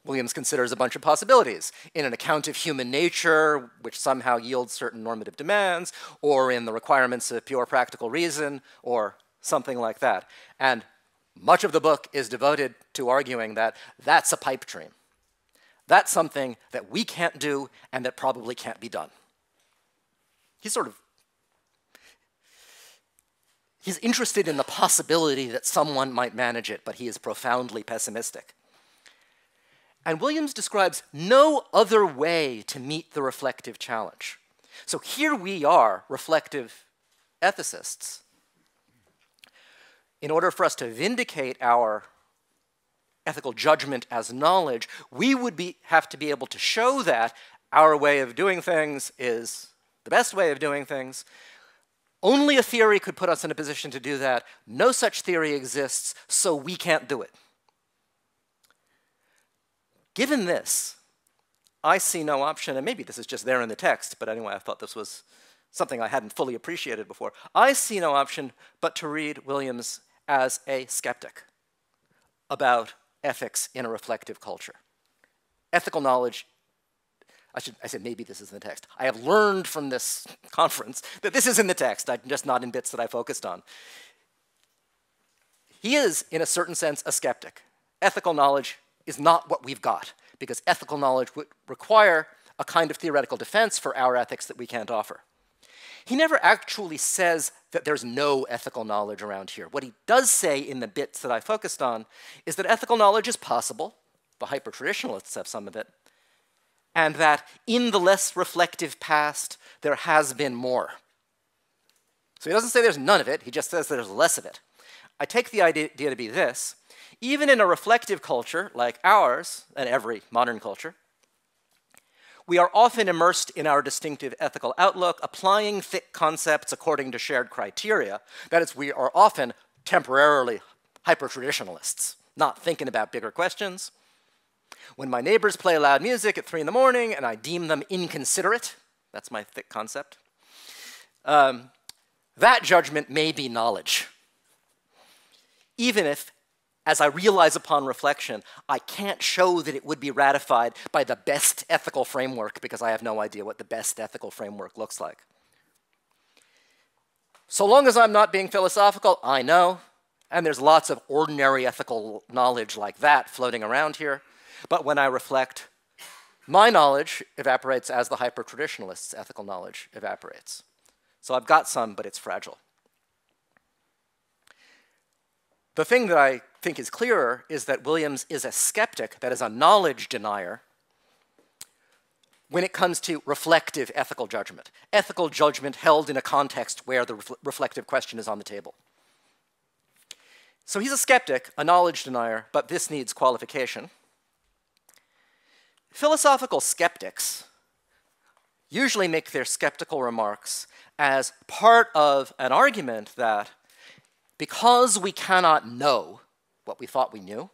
Williams considers a bunch of possibilities, in an account of human nature, which somehow yields certain normative demands, or in the requirements of pure practical reason, or something like that. And much of the book is devoted to arguing that that's a pipe dream. That's something that we can't do and that probably can't be done. He's interested in the possibility that someone might manage it, but he is profoundly pessimistic. And Williams describes no other way to meet the reflective challenge. So here we are, reflective ethicists. In order for us to vindicate our ethical judgment as knowledge, we would have to be able to show that our way of doing things is the best way of doing things. Only a theory could put us in a position to do that. No such theory exists, so we can't do it. Given this, I see no option, and maybe this is just there in the text, but anyway, I thought this was something I hadn't fully appreciated before. I see no option but to read Williams as a skeptic about ethics in a reflective culture. Ethical knowledge, I said maybe this is in the text. I have learned from this conference that this is in the text, just not in bits that I focused on. He is, in a certain sense, a skeptic. Ethical knowledge is not what we've got, because ethical knowledge would require a kind of theoretical defense for our ethics that we can't offer. He never actually says that there's no ethical knowledge around here. What he does say in the bits that I focused on is that ethical knowledge is possible. The hyper-traditionalists have some of it. And that in the less reflective past, there has been more. So he doesn't say there's none of it, he just says there's less of it. I take the idea to be this: even in a reflective culture like ours, and every modern culture, we are often immersed in our distinctive ethical outlook, applying thick concepts according to shared criteria. That is, we are often temporarily hyper-traditionalists, not thinking about bigger questions. When my neighbors play loud music at 3 in the morning and I deem them inconsiderate, that's my thick concept, that judgment may be knowledge. Even if, as I realize upon reflection, I can't show that it would be ratified by the best ethical framework because I have no idea what the best ethical framework looks like. So long as I'm not being philosophical, I know, and there's lots of ordinary ethical knowledge like that floating around here. But when I reflect, my knowledge evaporates as the hyper-traditionalist's ethical knowledge evaporates. So I've got some, but it's fragile. The thing that I think is clearer is that Williams is a skeptic, that is a knowledge denier, when it comes to reflective ethical judgment held in a context where the reflective question is on the table. So he's a skeptic, a knowledge denier, but this needs qualification. Philosophical skeptics usually make their skeptical remarks as part of an argument that because we cannot know what we thought we knew,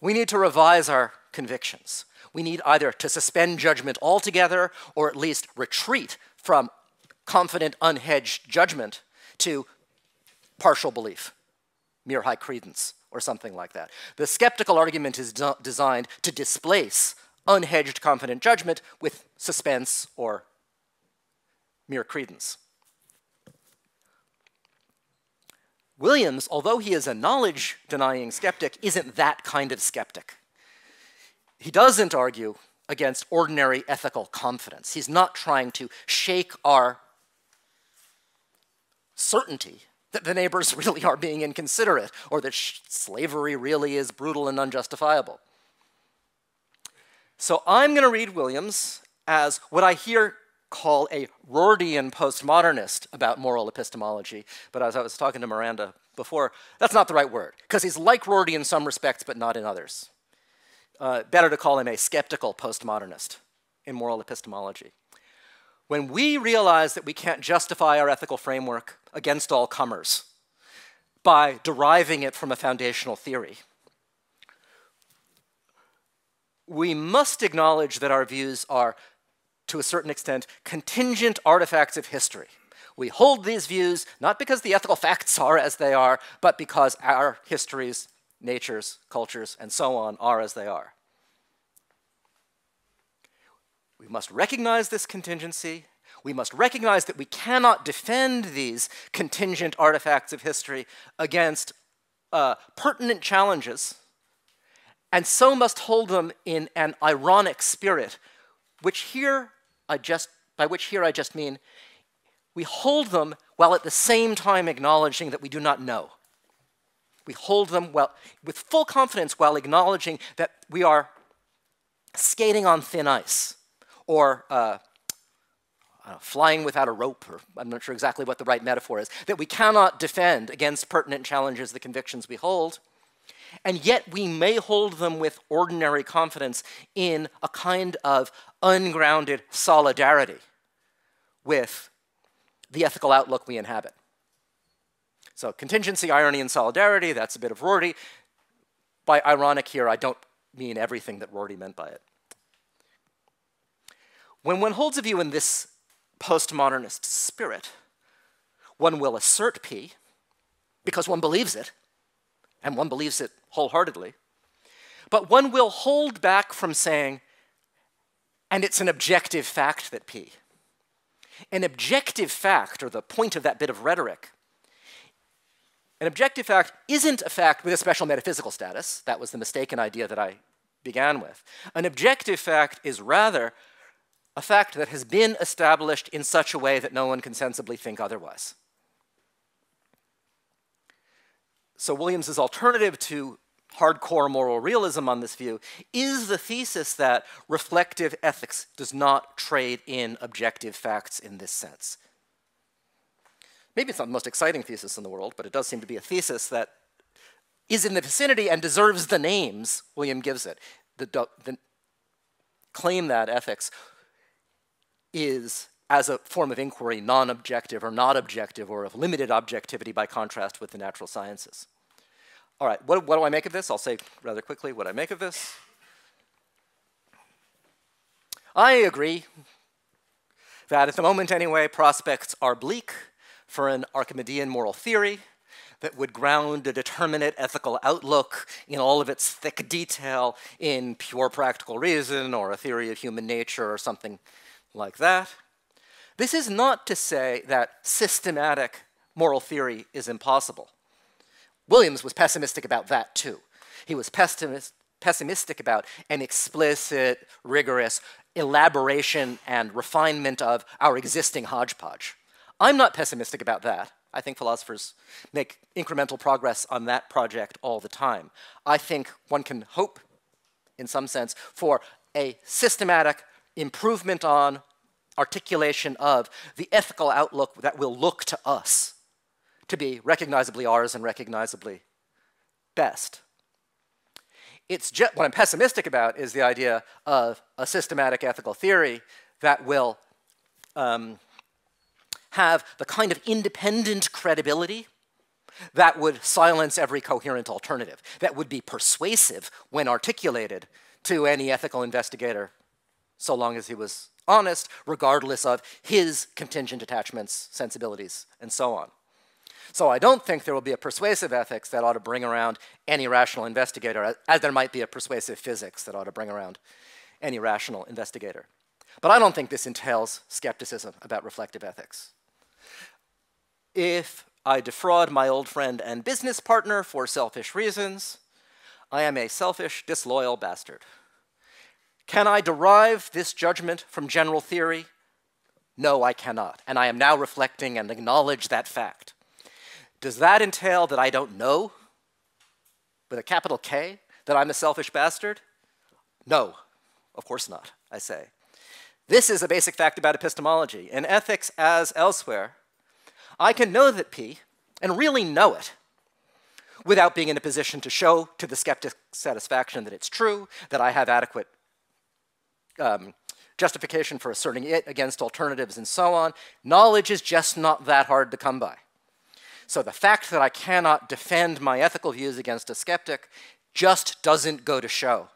we need to revise our convictions. We need either to suspend judgment altogether or at least retreat from confident, unhedged judgment to partial belief, mere high credence, or something like that. The skeptical argument is designed to displace unhedged confident judgment with suspense or mere credence. Williams, although he is a knowledge-denying skeptic, isn't that kind of skeptic. He doesn't argue against ordinary ethical confidence. He's not trying to shake our certainty that the neighbors really are being inconsiderate or that slavery really is brutal and unjustifiable. So I'm going to read Williams as what I here call a Rohrdian postmodernist about moral epistemology, but as I was talking to Miranda before, that's not the right word, because he's like Rorty in some respects, but not in others. Better to call him a skeptical postmodernist in moral epistemology. When we realize that we can't justify our ethical framework against all comers by deriving it from a foundational theory, we must acknowledge that our views are, to a certain extent, contingent artifacts of history. We hold these views not because the ethical facts are as they are, but because our histories, natures, cultures, and so on are as they are. We must recognize this contingency. We must recognize that we cannot defend these contingent artifacts of history against pertinent challenges, and so must hold them in an ironic spirit, by which here I just mean we hold them while at the same time acknowledging that we do not know. We hold them with full confidence while acknowledging that we are skating on thin ice, or flying without a rope, or I'm not sure exactly what the right metaphor is, that we cannot defend against pertinent challenges the convictions we hold, and yet we may hold them with ordinary confidence in a kind of ungrounded solidarity with the ethical outlook we inhabit. So contingency, irony, and solidarity, that's a bit of Rorty. By ironic here, I don't mean everything that Rorty meant by it. When one holds a view in this postmodernist spirit, one will assert P because one believes it, and one believes it wholeheartedly, but one will hold back from saying, and it's an objective fact that P. An objective fact, or the point of that bit of rhetoric, an objective fact isn't a fact with a special metaphysical status. That was the mistaken idea that I began with. An objective fact is rather a fact that has been established in such a way that no one can sensibly think otherwise. So Williams's alternative to hardcore moral realism on this view is the thesis that reflective ethics does not trade in objective facts in this sense. Maybe it's not the most exciting thesis in the world, but it does seem to be a thesis that is in the vicinity and deserves the names William gives it. The claim that ethics is, as a form of inquiry, non-objective or not objective, or of limited objectivity by contrast with the natural sciences. All right, what do I make of this? I'll say rather quickly what I make of this. I agree that at the moment anyway, prospects are bleak for an Archimedean moral theory that would ground a determinate ethical outlook in all of its thick detail in pure practical reason or a theory of human nature or something like that. This is not to say that systematic moral theory is impossible. Williams was pessimistic about that too. He was pessimistic about an explicit, rigorous elaboration and refinement of our existing hodgepodge. I'm not pessimistic about that. I think philosophers make incremental progress on that project all the time. I think one can hope, in some sense, for a systematic improvement on articulation of the ethical outlook that will look to us to be recognizably ours and recognizably best. It's just, what I'm pessimistic about is the idea of a systematic ethical theory that will have the kind of independent credibility that would silence every coherent alternative, that would be persuasive when articulated to any ethical investigator, so long as he was honest, regardless of his contingent attachments, sensibilities, and so on. So I don't think there will be a persuasive ethics that ought to bring around any rational investigator, as there might be a persuasive physics that ought to bring around any rational investigator. But I don't think this entails skepticism about reflective ethics. If I defraud my old friend and business partner for selfish reasons, I am a selfish, disloyal bastard. Can I derive this judgment from general theory? No, I cannot. And I am now reflecting and acknowledge that fact. Does that entail that I don't know, with a capital K, that I'm a selfish bastard? No, of course not, I say. This is a basic fact about epistemology. In ethics, as elsewhere, I can know that P, and really know it, without being in a position to show to the skeptic's satisfaction that it's true, that I have adequate justification for asserting it against alternatives and so on. Knowledge is just not that hard to come by. So the fact that I cannot defend my ethical views against a skeptic just doesn't go to show,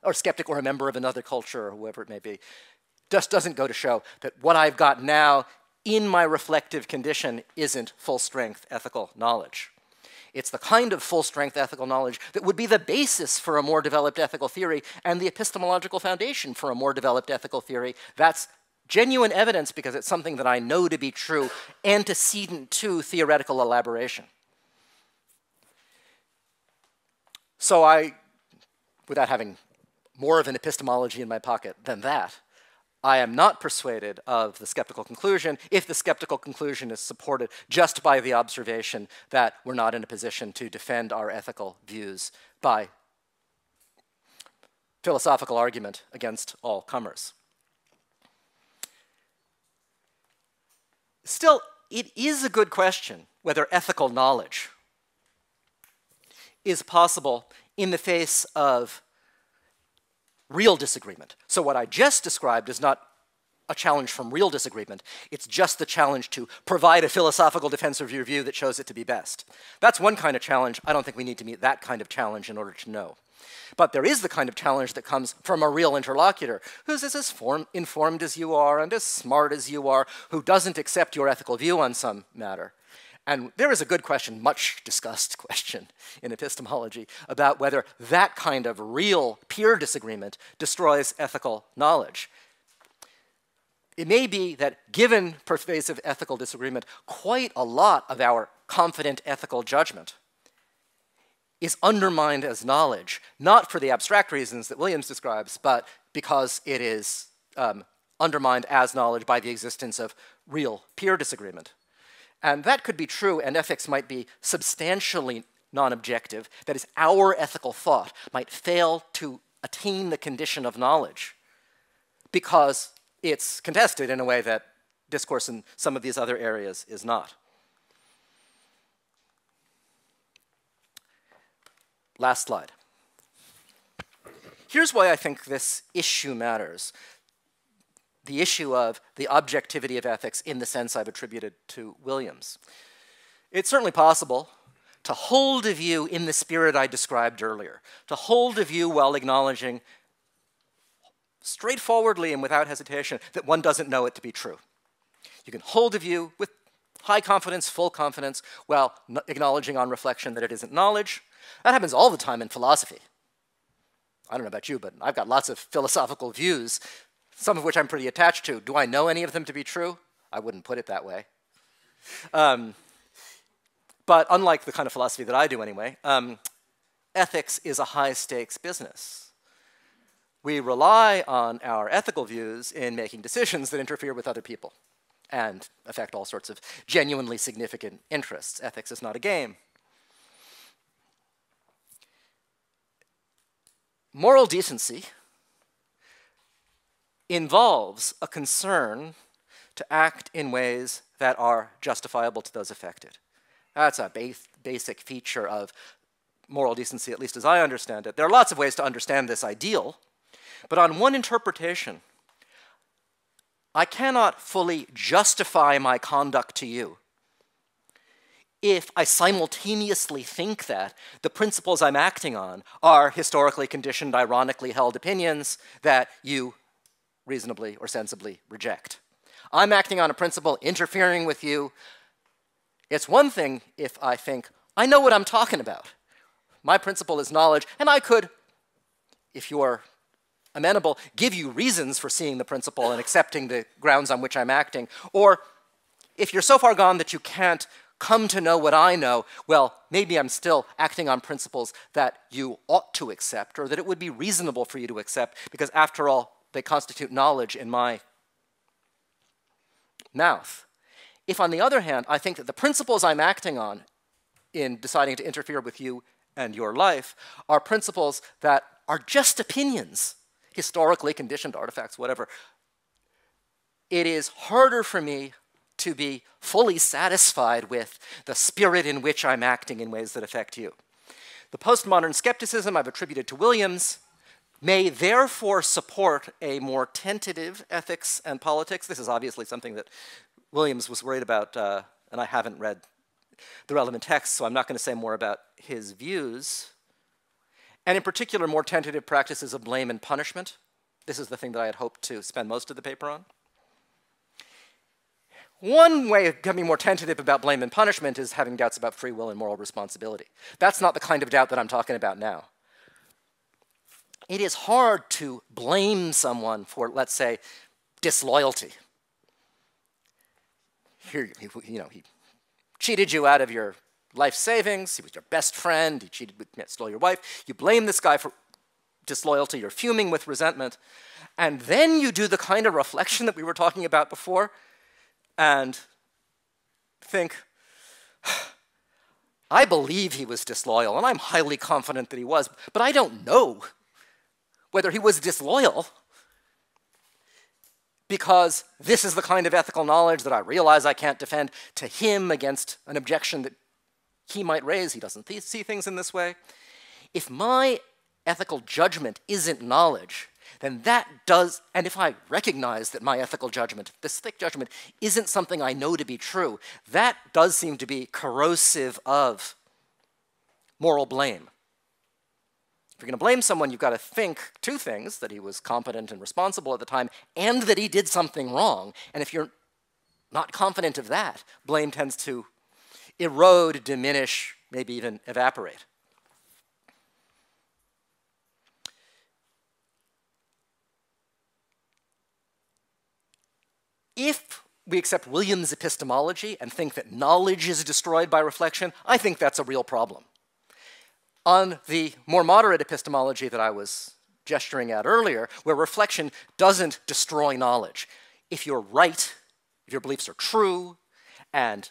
or skeptic or a member of another culture or whoever it may be, just doesn't go to show that what I've got now in my reflective condition isn't full-strength ethical knowledge. It's the kind of full-strength ethical knowledge that would be the basis for a more developed ethical theory and the epistemological foundation for a more developed ethical theory. That's genuine evidence because it's something that I know to be true, antecedent to theoretical elaboration. So without having more of an epistemology in my pocket than that, I am not persuaded of the skeptical conclusion if the skeptical conclusion is supported just by the observation that we're not in a position to defend our ethical views by philosophical argument against all comers. Still, it is a good question whether ethical knowledge is possible in the face of real disagreement. So what I just described is not a challenge from real disagreement. It's just the challenge to provide a philosophical defense of your view that shows it to be best. That's one kind of challenge. I don't think we need to meet that kind of challenge in order to know. But there is the kind of challenge that comes from a real interlocutor who's as informed as you are and as smart as you are, who doesn't accept your ethical view on some matter. And there is a good question, much discussed question in epistemology, about whether that kind of real peer disagreement destroys ethical knowledge. It may be that given pervasive ethical disagreement, quite a lot of our confident ethical judgment is undermined as knowledge, not for the abstract reasons that Williams describes, but because it is undermined as knowledge by the existence of real peer disagreement. And that could be true, and ethics might be substantially non-objective. That is, our ethical thought might fail to attain the condition of knowledge because it's contested in a way that discourse in some of these other areas is not. Last slide. Here's why I think this issue matters. The issue of the objectivity of ethics in the sense I've attributed to Williams. It's certainly possible to hold a view in the spirit I described earlier, to hold a view while acknowledging straightforwardly and without hesitation that one doesn't know it to be true. You can hold a view with high confidence, full confidence, while acknowledging on reflection that it isn't knowledge. That happens all the time in philosophy. I don't know about you, but I've got lots of philosophical views, some of which I'm pretty attached to. Do I know any of them to be true? I wouldn't put it that way. But unlike the kind of philosophy that I do anyway, ethics is a high-stakes business. We rely on our ethical views in making decisions that interfere with other people. and affect all sorts of genuinely significant interests. Ethics is not a game. Moral decency involves a concern to act in ways that are justifiable to those affected. That's a basic feature of moral decency, at least as I understand it. There are lots of ways to understand this ideal, but on one interpretation, I cannot fully justify my conduct to you if I simultaneously think that the principles I'm acting on are historically conditioned, ironically held opinions that you reasonably or sensibly reject. I'm acting on a principle, interfering with you. It's one thing if I think, I know what I'm talking about. My principle is knowledge, and I could, if you're amenable, give you reasons for seeing the principle and accepting the grounds on which I'm acting. Or if you're so far gone that you can't come to know what I know, well, maybe I'm still acting on principles that you ought to accept, or that it would be reasonable for you to accept, because after all, they constitute knowledge in my mouth. If, on the other hand, I think that the principles I'm acting on in deciding to interfere with you and your life are principles that are just opinions, historically conditioned artifacts, whatever, it is harder for me to be fully satisfied with the spirit in which I'm acting in ways that affect you. The postmodern skepticism I've attributed to Williams may therefore support a more tentative ethics and politics. This is obviously something that Williams was worried about, and I haven't read the relevant texts, so I'm not going to say more about his views. And in particular, more tentative practices of blame and punishment. This is the thing that I had hoped to spend most of the paper on. One way of becoming more tentative about blame and punishment is having doubts about free will and moral responsibility. That's not the kind of doubt that I'm talking about now. It is hard to blame someone for, let's say, disloyalty. Here, he cheated you out of your life savings. He was your best friend. He stole your wife. You blame this guy for disloyalty. You're fuming with resentment. And then you do the kind of reflection that we were talking about before and think, I believe he was disloyal, and I'm highly confident that he was, but I don't know whether he was disloyal, because this is the kind of ethical knowledge that I realize I can't defend to him against an objection that he might raise. He doesn't see things in this way. If my ethical judgment isn't knowledge, then that does, and if I recognize that my ethical judgment, this thick judgment, isn't something I know to be true, that does seem to be corrosive of moral blame. If you're going to blame someone, you've got to think two things: that he was competent and responsible at the time, and that he did something wrong. And if you're not confident of that, blame tends to erode, diminish, maybe even evaporate. If we accept Williams' epistemology and think that knowledge is destroyed by reflection, I think that's a real problem. On the more moderate epistemology that I was gesturing at earlier, where reflection doesn't destroy knowledge, if you're right, if your beliefs are true, and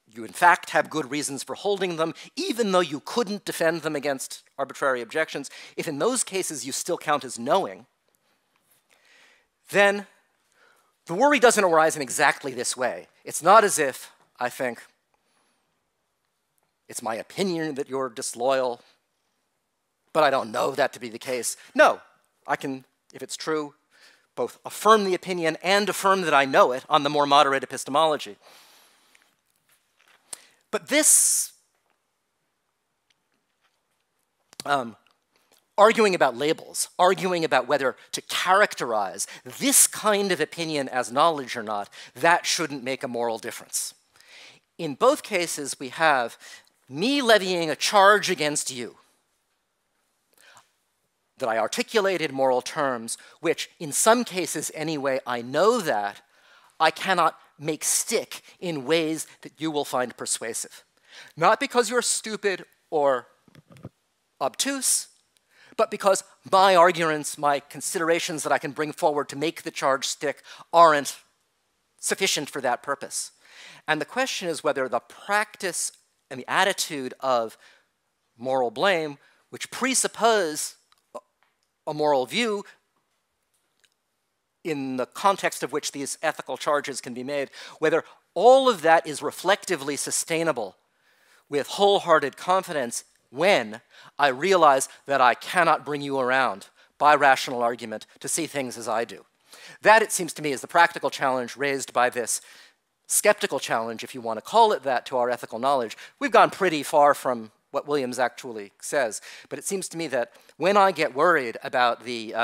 you in fact have good reasons for holding them, even though you couldn't defend them against arbitrary objections, if in those cases you still count as knowing, then the worry doesn't arise in exactly this way. It's not as if I think, it's my opinion that you're disloyal, but I don't know that to be the case. No, I can, if it's true, both affirm the opinion and affirm that I know it on the more moderate epistemology. But this arguing about labels, arguing about whether to characterize this kind of opinion as knowledge or not, that shouldn't make a moral difference. In both cases, we have me levying a charge against you that I articulated in moral terms, which in some cases anyway, I know that I cannot make stick in ways that you will find persuasive. Not because you're stupid or obtuse, but because my arguments, my considerations that I can bring forward to make the charge stick aren't sufficient for that purpose. And the question is whether the practice and the attitude of moral blame, which presuppose a moral view in the context of which these ethical charges can be made, whether all of that is reflectively sustainable with wholehearted confidence when I realize that I cannot bring you around by rational argument to see things as I do. That, it seems to me, is the practical challenge raised by this skeptical challenge, if you want to call it that, to our ethical knowledge. We've gone pretty far from what Williams actually says, but it seems to me that when I get worried about the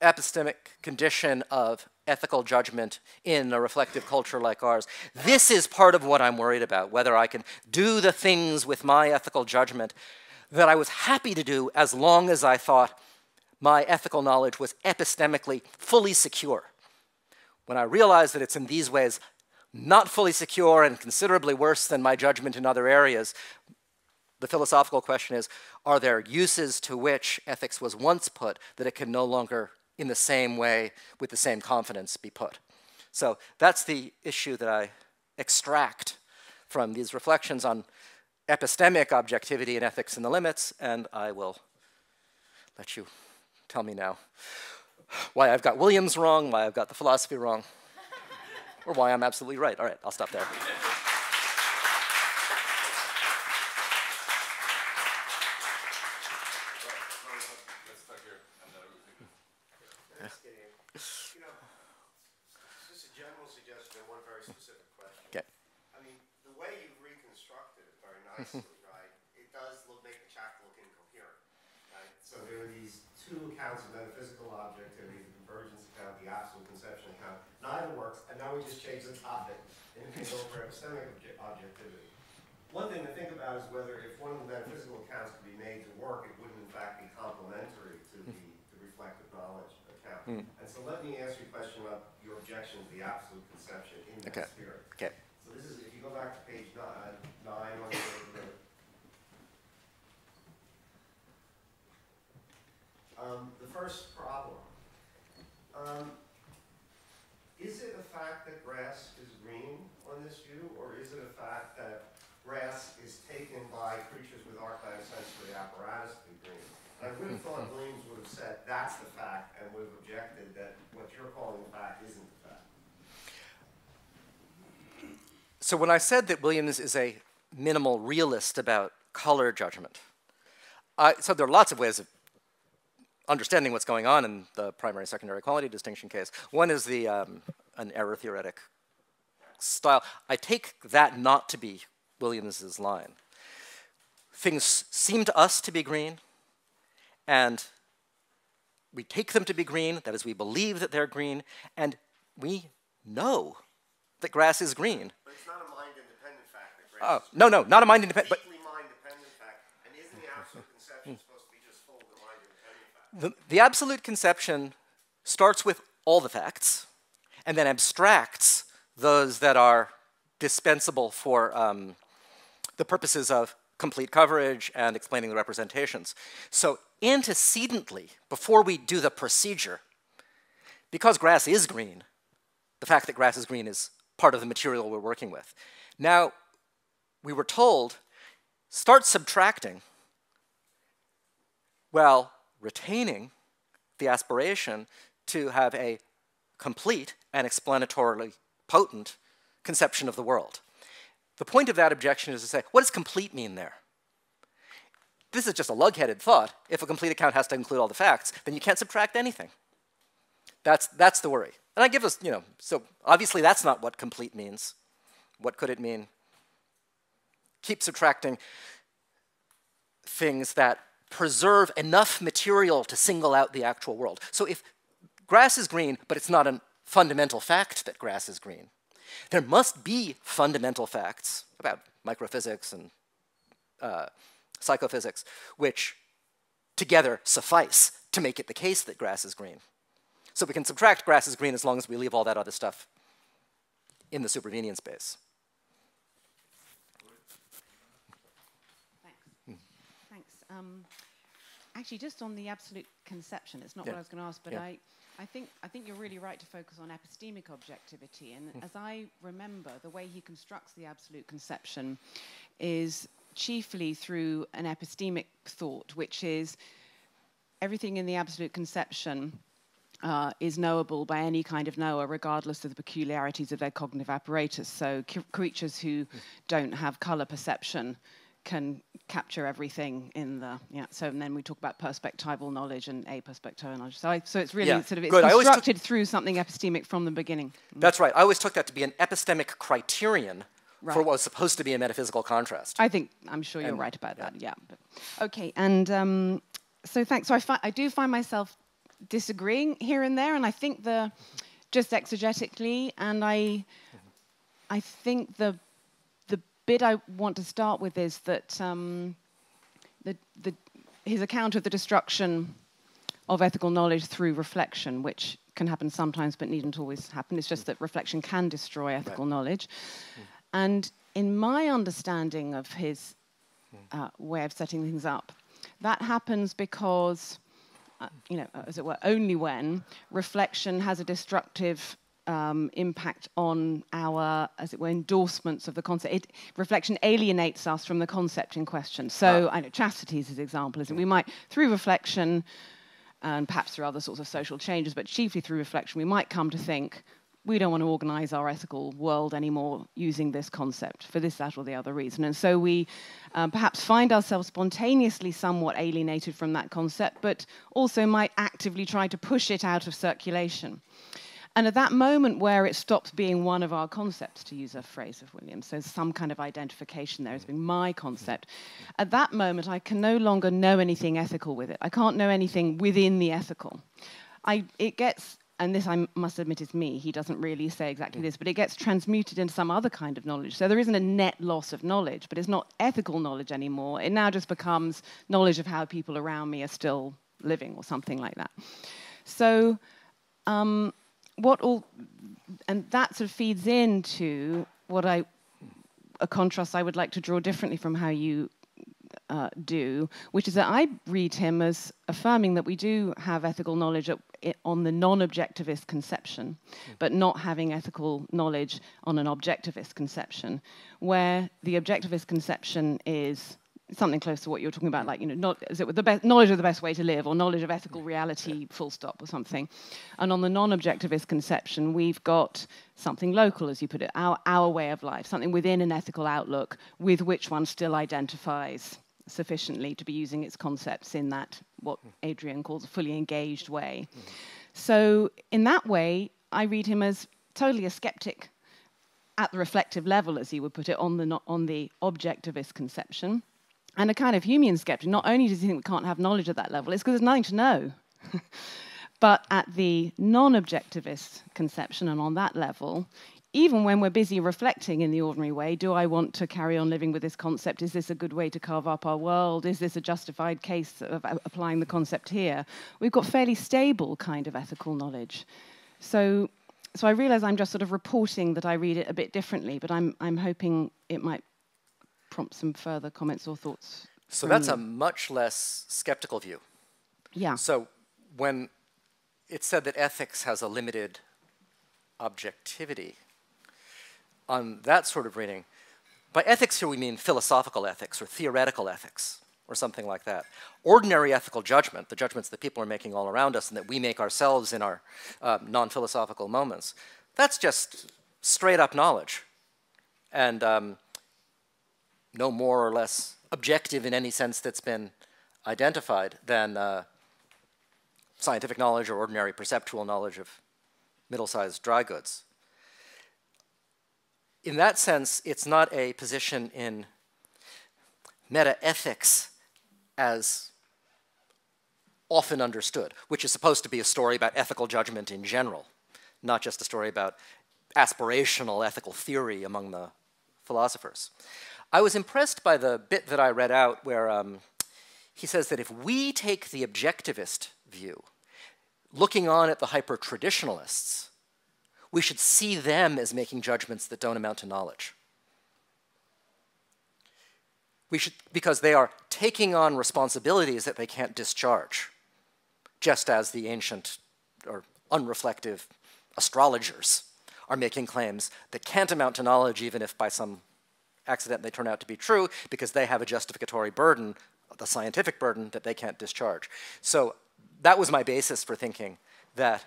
epistemic condition of ethical judgment in a reflective culture like ours, this is part of what I'm worried about, whether I can do the things with my ethical judgment that I was happy to do as long as I thought my ethical knowledge was epistemically fully secure. When I realize that it's in these ways not fully secure and considerably worse than my judgment in other areas, the philosophical question is, are there uses to which ethics was once put that it can no longer, in the same way, with the same confidence, be put? So that's the issue that I extract from these reflections on epistemic objectivity and ethics and the limits, and I will let you tell me now why I've got Williams wrong, why I've got the philosophy wrong, or why I'm absolutely right. All right, I'll stop there. Thanks, Gideon. You know, just a general suggestion and one very specific question. Okay. I mean, the way you've reconstructed it very nicely, right, it does make the chapter look incoherent, right? So there are these two accounts of metaphysical objectivity, the convergence account, the absolute conception account. Neither works, and now we just change the topic and we go for epistemic objectivity. One thing to think about is whether if one of the metaphysical accounts could be made to work, it wouldn't in fact be complementary to the reflective knowledge account. And so let me ask you a question about your objection to the absolute conception in that spirit. Okay. So this is, if you go back to page 9 on the first problem. Is it a fact that grass is green on this view, or is it a fact that grass is taken by creatures with archive sensory apparatus to be green? I would have thought Williams would have said that's the fact and would have objected that what you're calling the fact isn't the fact. So when I said that Williams is a minimal realist about color judgment, so there are lots of ways of understanding what's going on in the primary-secondary quality distinction case. One is the an error theoretic style. I take that not to be Williams's line. Things seem to us to be green, and we take them to be green, that is, we believe that they're green, and we know that grass is green. But it's not a mind-independent fact that grass is green. No, not a mind-independent, but deeply mind-dependent fact. And isn't the absolute conception supposed to be just full of the mind-independent fact? the absolute conception starts with all the facts, and then abstracts those that are dispensable for the purposes of complete coverage and explaining the representations. So antecedently, before we do the procedure, because grass is green, the fact that grass is green is part of the material we're working with. Now, we were told, start subtracting while retaining the aspiration to have a complete and explanatorily potent conception of the world. The point of that objection is to say, what does complete mean there? This is just a lug-headed thought. If a complete account has to include all the facts, then you can't subtract anything. That's the worry. And I give us, so obviously that's not what complete means. What could it mean? Keep subtracting things that preserve enough material to single out the actual world. So if grass is green, but it's not a fundamental fact that grass is green, there must be fundamental facts about microphysics and psychophysics, which together suffice to make it the case that grass is green. So we can subtract grass is green as long as we leave all that other stuff in the supervenience space. Thanks. Actually, just on the absolute conception, it's not what I was going to ask, but I think you're really right to focus on epistemic objectivity. And as I remember, the way he constructs the absolute conception is chiefly through an epistemic thought, which is everything in the absolute conception is knowable by any kind of knower, regardless of the peculiarities of their cognitive apparatus. So creatures who don't have color perception can capture everything in the, so and then we talk about perspectival knowledge and aperspectival knowledge. So it's really sort of, it's constructed through something epistemic from the beginning. That's right. I always took that to be an epistemic criterion for what was supposed to be a metaphysical contrast. I'm sure you're right about that, But, okay, and so thanks. So I do find myself disagreeing here and there, and I think just exegetically, and I think the bit I want to start with is that his account of the destruction of ethical knowledge through reflection, which can happen sometimes but needn't always happen. It's just that reflection can destroy ethical knowledge. And in my understanding of his way of setting things up, that happens because, as it were, only when reflection has a destructive impact on our, as it were, endorsements of the concept. Reflection alienates us from the concept in question. So, I know chastity is an example, isn't it? We might, through reflection, and perhaps through other sorts of social changes, but chiefly through reflection, we might come to think, we don't want to organize our ethical world anymore using this concept for this, that, or the other reason. And so we perhaps find ourselves spontaneously somewhat alienated from that concept, but also might actively try to push it out of circulation. And at that moment where it stops being one of our concepts, to use a phrase of Williams, so some kind of identification there as being my concept, at that moment I can no longer know anything ethical with it. I can't know anything within the ethical. It gets, and this I must admit is me, he doesn't really say exactly this, but it gets transmuted into some other kind of knowledge. So there isn't a net loss of knowledge, but it's not ethical knowledge anymore. It now just becomes knowledge of how people around me are still living or something like that. So, and that sort of feeds into a contrast I would like to draw differently from how you do, which is that I read him as affirming that we do have ethical knowledge on the non-objectivist conception, but not having ethical knowledge on an objectivist conception, where the objectivist conception is something close to what you're talking about, like, knowledge of the best way to live, or knowledge of ethical reality, full stop, or something. And on the non-objectivist conception, we've got something local, as you put it, our way of life, something within an ethical outlook with which one still identifies sufficiently to be using its concepts in that, what Adrian calls a fully engaged way. So in that way, I read him as totally a skeptic at the reflective level, as he would put it, on the objectivist conception. And a kind of Humean skeptic. Not only does he think we can't have knowledge at that level, it's because there's nothing to know. But at the non-objectivist conception and on that level, even when we're busy reflecting in the ordinary way, do I want to carry on living with this concept? Is this a good way to carve up our world? Is this a justified case of applying the concept here? We've got fairly stable kind of ethical knowledge. So I realize I'm just sort of reporting that I read it a bit differently, but I'm hoping it might prompt some further comments or thoughts. So that's a much less skeptical view. Yeah. So when it's said that ethics has a limited objectivity, on that sort of reading, by ethics here we mean philosophical ethics or theoretical ethics or something like that. Ordinary ethical judgment, the judgments that people are making all around us and that we make ourselves in our non-philosophical moments, that's just straight up knowledge. And no more or less objective in any sense that's been identified than scientific knowledge or ordinary perceptual knowledge of middle-sized dry goods. In that sense, it's not a position in meta-ethics as often understood, which is supposed to be a story about ethical judgment in general, not just a story about aspirational ethical theory among the philosophers. I was impressed by the bit that I read out where he says that if we take the objectivist view, looking on at the hyper-traditionalists, we should see them as making judgments that don't amount to knowledge. because they are taking on responsibilities that they can't discharge, just as the ancient or unreflective astrologers are making claims that can't amount to knowledge, even if by some accident they turn out to be true, because they have a justificatory burden, the scientific burden, that they can't discharge. So that was my basis for thinking that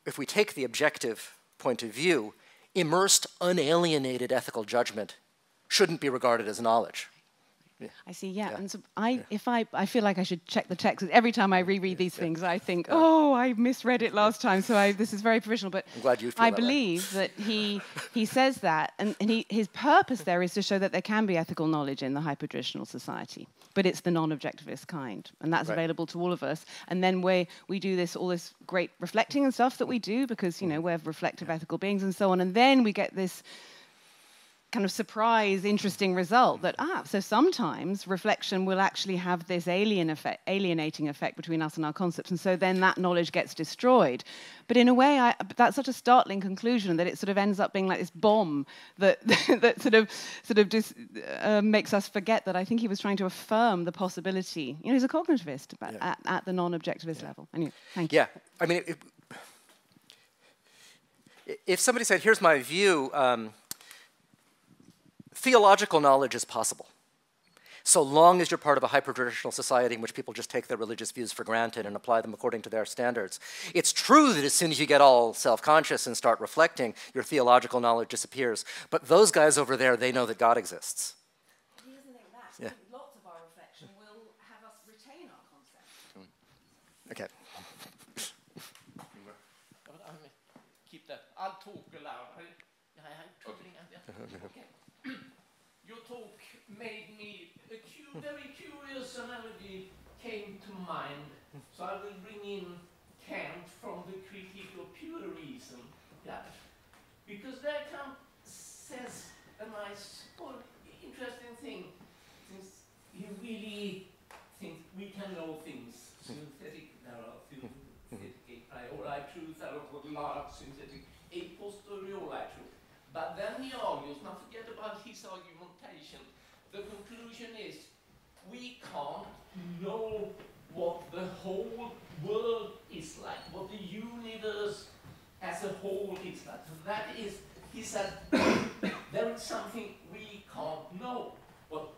if we take the objective point of view, immersed, unalienated ethical judgment shouldn't be regarded as knowledge. I see, yeah. And so I feel like I should check the text. Every time I reread these things, I think, oh, I misread it last time, so this is very provisional. But I'm glad you feel I that believe that he says that, and his purpose there is to show that there can be ethical knowledge in the hyper-traditional society, but it's the non-objectivist kind, and that's available to all of us. And then we do all this great reflecting and stuff that we do, because we're reflective ethical beings and so on, and then we get this kind of surprise, interesting result that, so sometimes reflection will actually have this alienating effect between us and our concepts, and so then that knowledge gets destroyed. But in a way, that's such a startling conclusion that it sort of ends up being like this bomb that makes us forget that I think he was trying to affirm the possibility. He's a cognitivist at the non-objectivist level. Anyway, thank you. Yeah, I mean, if somebody said, here's my view, theological knowledge is possible, so long as you're part of a hyper-traditional society in which people just take their religious views for granted and apply them according to their standards. It's true that as soon as you get all self-conscious and start reflecting, your theological knowledge disappears. But those guys over there, they know that God exists. He doesn't think that. Lots of our reflection will have us retain our concept. Okay. Keep that. I'll talk aloud. Okay. Your talk made me a very curious analogy came to mind. So I will bring in Kant from the critique of pure reason. Yeah. Because there Kant says a nice or interesting thing. Since he really thinks we can know things. Synthetic, there are synthetic a priori truth, there are large synthetic a posteriori truth. But then he argues, now forget about his argumentation, the conclusion is we can't know what the whole world is like, what the universe as a whole is like. So that is, he said, there is something we can't know. What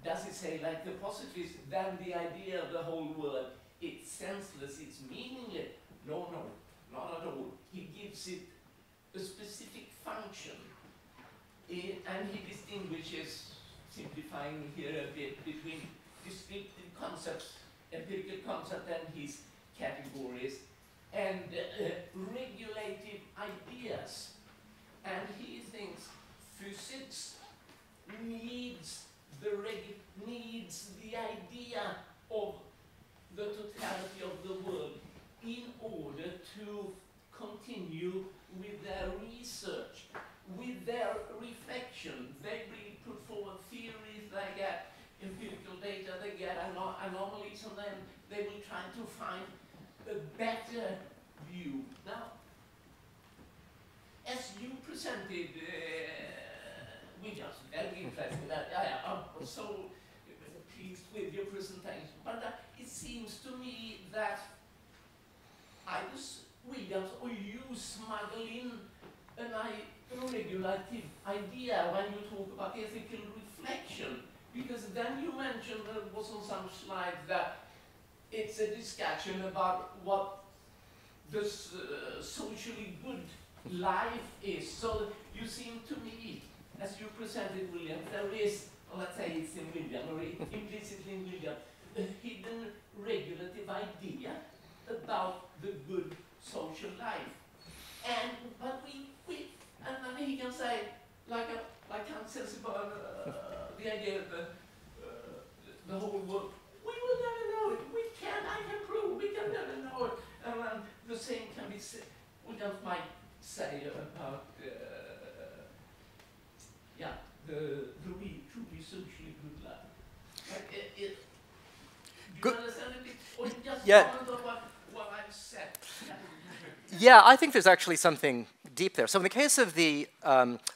does he say? Like the positivists, then the idea of the whole world, it's senseless, it's meaningless. No, not at all. He gives it a specific function, and he distinguishes, simplifying here a bit, between descriptive concepts, empirical concept and his categories, and regulative ideas. And he thinks physics needs the idea of the totality of the world in order to continue with their research, with their reflection. They really put forward theories, they get empirical data, they get anomalies, and then they will try to find a better view. Now, as you presented, we just very interested. I'm so pleased with your presentation. But it seems to me that either Williams or you smuggle in a regulative idea when you talk about ethical reflection. Because then you mentioned, there was on some slide, that it's a discussion about what the socially good life is. So you seem to me, as you presented William, there is, let's say it's in William, or implicitly in William, a hidden regulative idea about the good social life. But and then he can say, like Kant says about the idea of the whole world, we will never know it. I can prove, we can never know it. And the same can be said, we just might say about, the truly socially good life. Do you understand it? Or just comment on what I've said? Yeah, I think there's actually something deep there. So in the case of the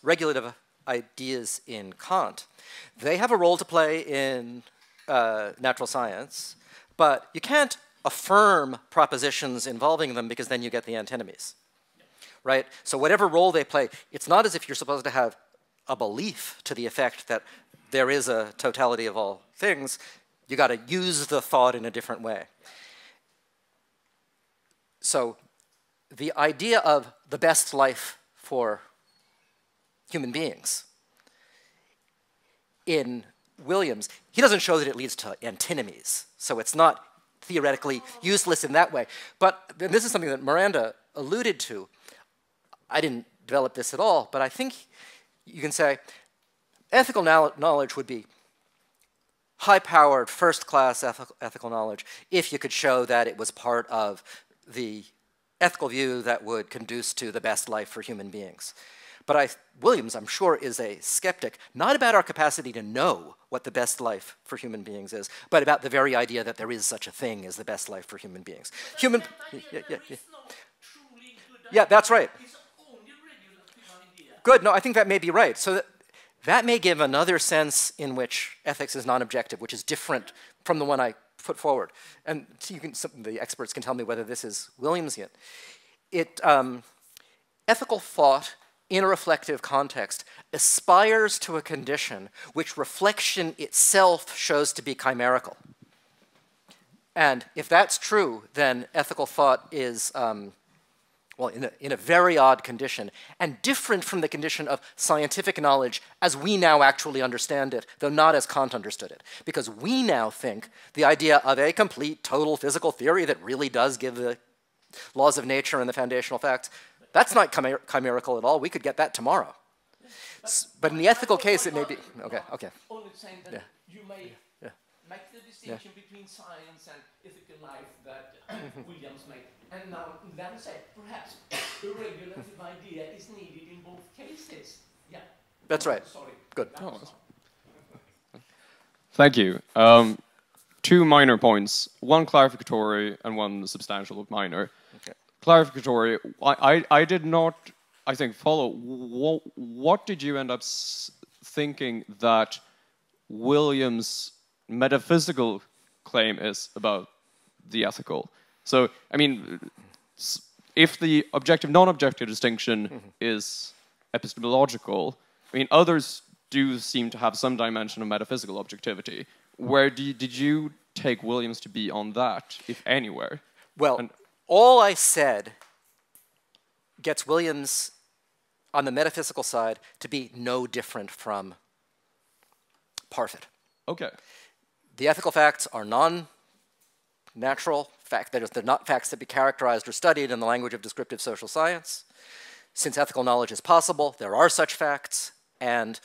regulative ideas in Kant. They have a role to play in natural science, but you can't affirm propositions involving them because then you get the antinomies, right? So whatever role they play, it's not as if you're supposed to have a belief to the effect that there is a totality of all things. You got to use the thought in a different way. So the idea of the best life for human beings, in Williams, he doesn't show that it leads to antinomies. So it's not theoretically useless in that way. But this is something that Miranda alluded to. I didn't develop this at all, but I think you can say ethical knowledge would be high-powered, first-class ethical knowledge if you could show that it was part of the ethical view that would conduce to the best life for human beings. But Williams, I'm sure, is a skeptic, not about our capacity to know what the best life for human beings is, but about the very idea that there is such a thing as the best life for human beings. Yeah, that's right. Good, no, I think that may be right. So that may give another sense in which ethics is non-objective, which is different from the one I put forward. And the experts can tell me whether this is Williamsian. Ethical thought in a reflective context aspires to a condition which reflection itself shows to be chimerical. And if that's true, then ethical thought is, well, in a very odd condition, and different from the condition of scientific knowledge as we now actually understand it, though not as Kant understood it. Because we now think the idea of a complete, total physical theory that really does give the laws of nature and the foundational facts, that's not chimerical at all. We could get that tomorrow. But in the ethical case, it may be. Okay, okay. Only saying that you may make the distinction between science and ethical life that Williams made. And now then say, perhaps a regulative idea is needed in both cases. Yeah. That's right. Sorry. Good. Thank you. Two minor points, one clarificatory and one substantial but minor. Okay. Clarificatory, I did not, I think, follow. What did you end up thinking that Williams' metaphysical claim is about the ethical? So, I mean, if the objective-non-objective distinction is epistemological, I mean, others do seem to have some dimension of metaphysical objectivity. Where did you take Williams to be on that, if anywhere? Well, all I said gets Williams, on the metaphysical side, to be no different from Parfit. Okay. The ethical facts are non-natural facts. They're not facts that be characterized or studied in the language of descriptive social science. Since ethical knowledge is possible, there are such facts, and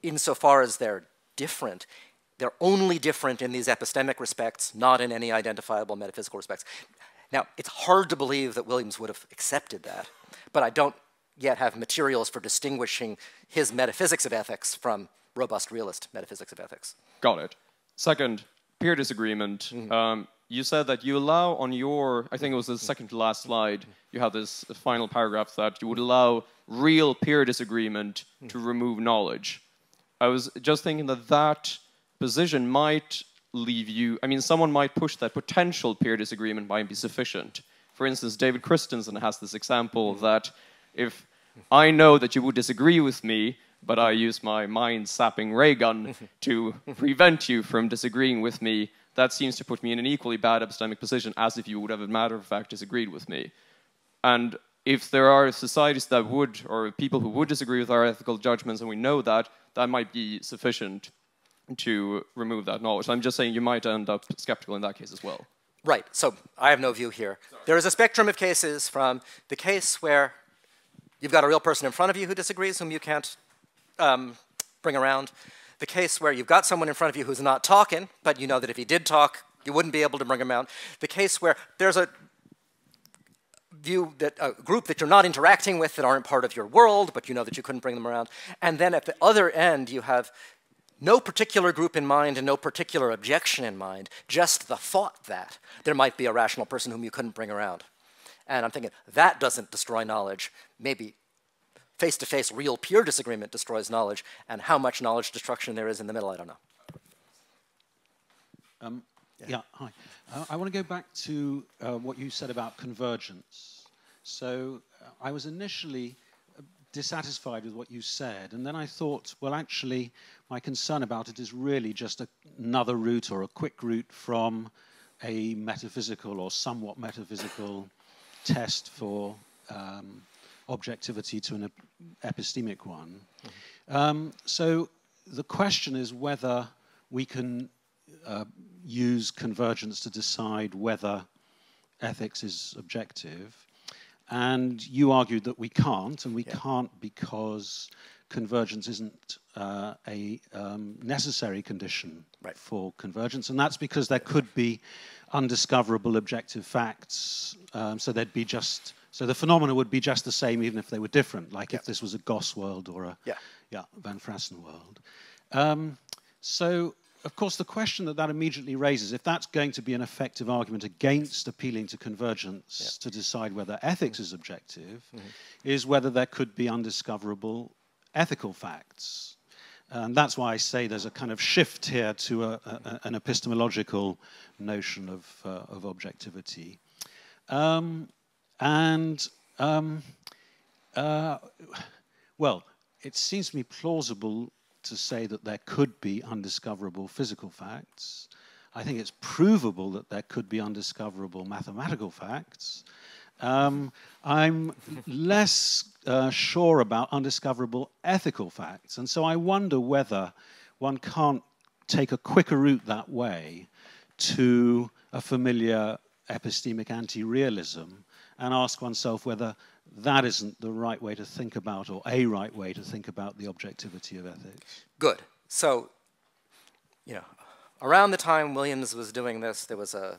insofar as they're different, they're only different in these epistemic respects, not in any identifiable metaphysical respects. Now, it's hard to believe that Williams would have accepted that, but I don't yet have materials for distinguishing his metaphysics of ethics from robust realist metaphysics of ethics. Got it. Second, peer disagreement. You said that you allow on your, I think it was the second to last slide, you have this final paragraph that you would allow real peer disagreement to remove knowledge. I was just thinking that that position might leave you, I mean, someone might push that potential peer disagreement might be sufficient. For instance, David Christensen has this example that if I know that you would disagree with me, but I use my mind-sapping ray gun to prevent you from disagreeing with me, that seems to put me in an equally bad epistemic position as if you would have, as a matter of fact, disagreed with me. And if there are societies that would, or people who would disagree with our ethical judgments, and we know that, that might be sufficient to remove that knowledge. I'm just saying you might end up skeptical in that case as well. Right, so I have no view here. Sorry. There is a spectrum of cases from the case where you've got a real person in front of you who disagrees, whom you can't bring around. The case where you've got someone in front of you who's not talking, but you know that if he did talk, you wouldn't be able to bring him around. The case where there's a view that a group that you're not interacting with that aren't part of your world, but you know that you couldn't bring them around. And then at the other end, you have no particular group in mind and no particular objection in mind, just the thought that there might be a rational person whom you couldn't bring around. And I'm thinking, that doesn't destroy knowledge. Maybe face-to-face real peer disagreement destroys knowledge, and how much knowledge destruction there is in the middle, I don't know. Yeah, hi. I want to go back to what you said about convergence. So I was initially dissatisfied with what you said, and then I thought, well, actually, my concern about it is really just another route or a quick route from a metaphysical or somewhat metaphysical test for objectivity to an epistemic one. So the question is whether we can use convergence to decide whether ethics is objective. And you argued that we can't, and we can't because convergence isn't a necessary condition for convergence. And that's because there could be undiscoverable objective facts. So there'd be just, so the phenomena would be just the same even if they were different, like if this was a Goss world or a Van Frassen world. So, of course, the question that immediately raises, if that's going to be an effective argument against appealing to convergence to decide whether ethics is objective, is whether there could be undiscoverable ethical facts. And that's why I say there's a kind of shift here to an epistemological notion of objectivity. Well, it seems to me plausible to say that there could be undiscoverable physical facts. I think it's provable that there could be undiscoverable mathematical facts. I'm less sure about undiscoverable ethical facts. And so I wonder whether one can't take a quicker route that way to a familiar epistemic anti-realism and ask oneself whether that isn't the right way to think about, or a right way to think about, the objectivity of ethics. Good. So, you know, around the time Williams was doing this, there was an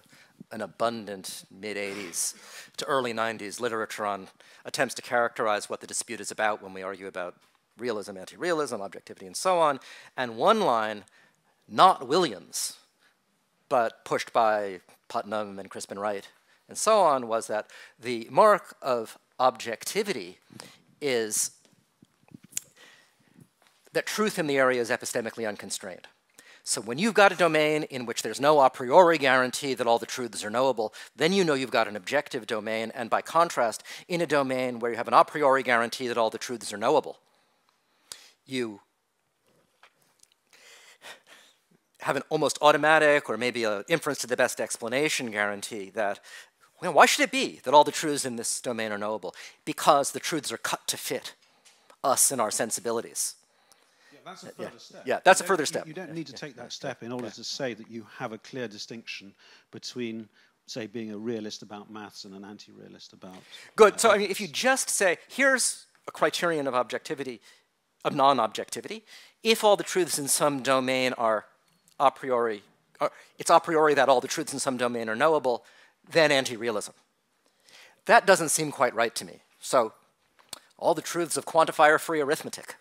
abundant mid-'80s to early '90s literature on attempts to characterize what the dispute is about when we argue about realism, anti-realism, objectivity, and so on. And one line, not Williams, but pushed by Putnam and Crispin Wright and so on, was that the mark of objectivity is that truth in the area is epistemically unconstrained. So when you've got a domain in which there's no a priori guarantee that all the truths are knowable, then you know you've got an objective domain, and by contrast, in a domain where you have an a priori guarantee that all the truths are knowable, you have an almost automatic, or maybe an inference to the best explanation guarantee that, well, why should it be that all the truths in this domain are knowable? Because the truths are cut to fit us and our sensibilities. Yeah, that's a further step. Yeah, that's a further step. You don't need to take that step in order to say that you have a clear distinction between, say, being a realist about maths and an anti-realist about... Good. So I mean, if you just say, here's a criterion of objectivity, of non-objectivity, if all the truths in some domain are a priori, it's a priori that all the truths in some domain are knowable, then anti-realism. That doesn't seem quite right to me. So all the truths of quantifier-free arithmetic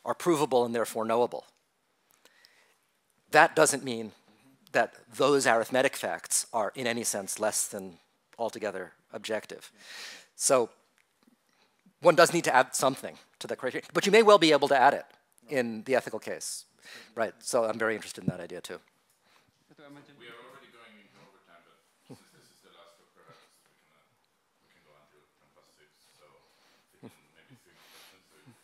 are provable and therefore knowable. That doesn't mean that those arithmetic facts are in any sense less than altogether objective. So one does need to add something to the criteria, but you may well be able to add it in the ethical case. Right, so I'm very interested in that idea too. We are already going into overtime, but since this is the last talk, perhaps we can go until 6:10, so maybe 3 questions.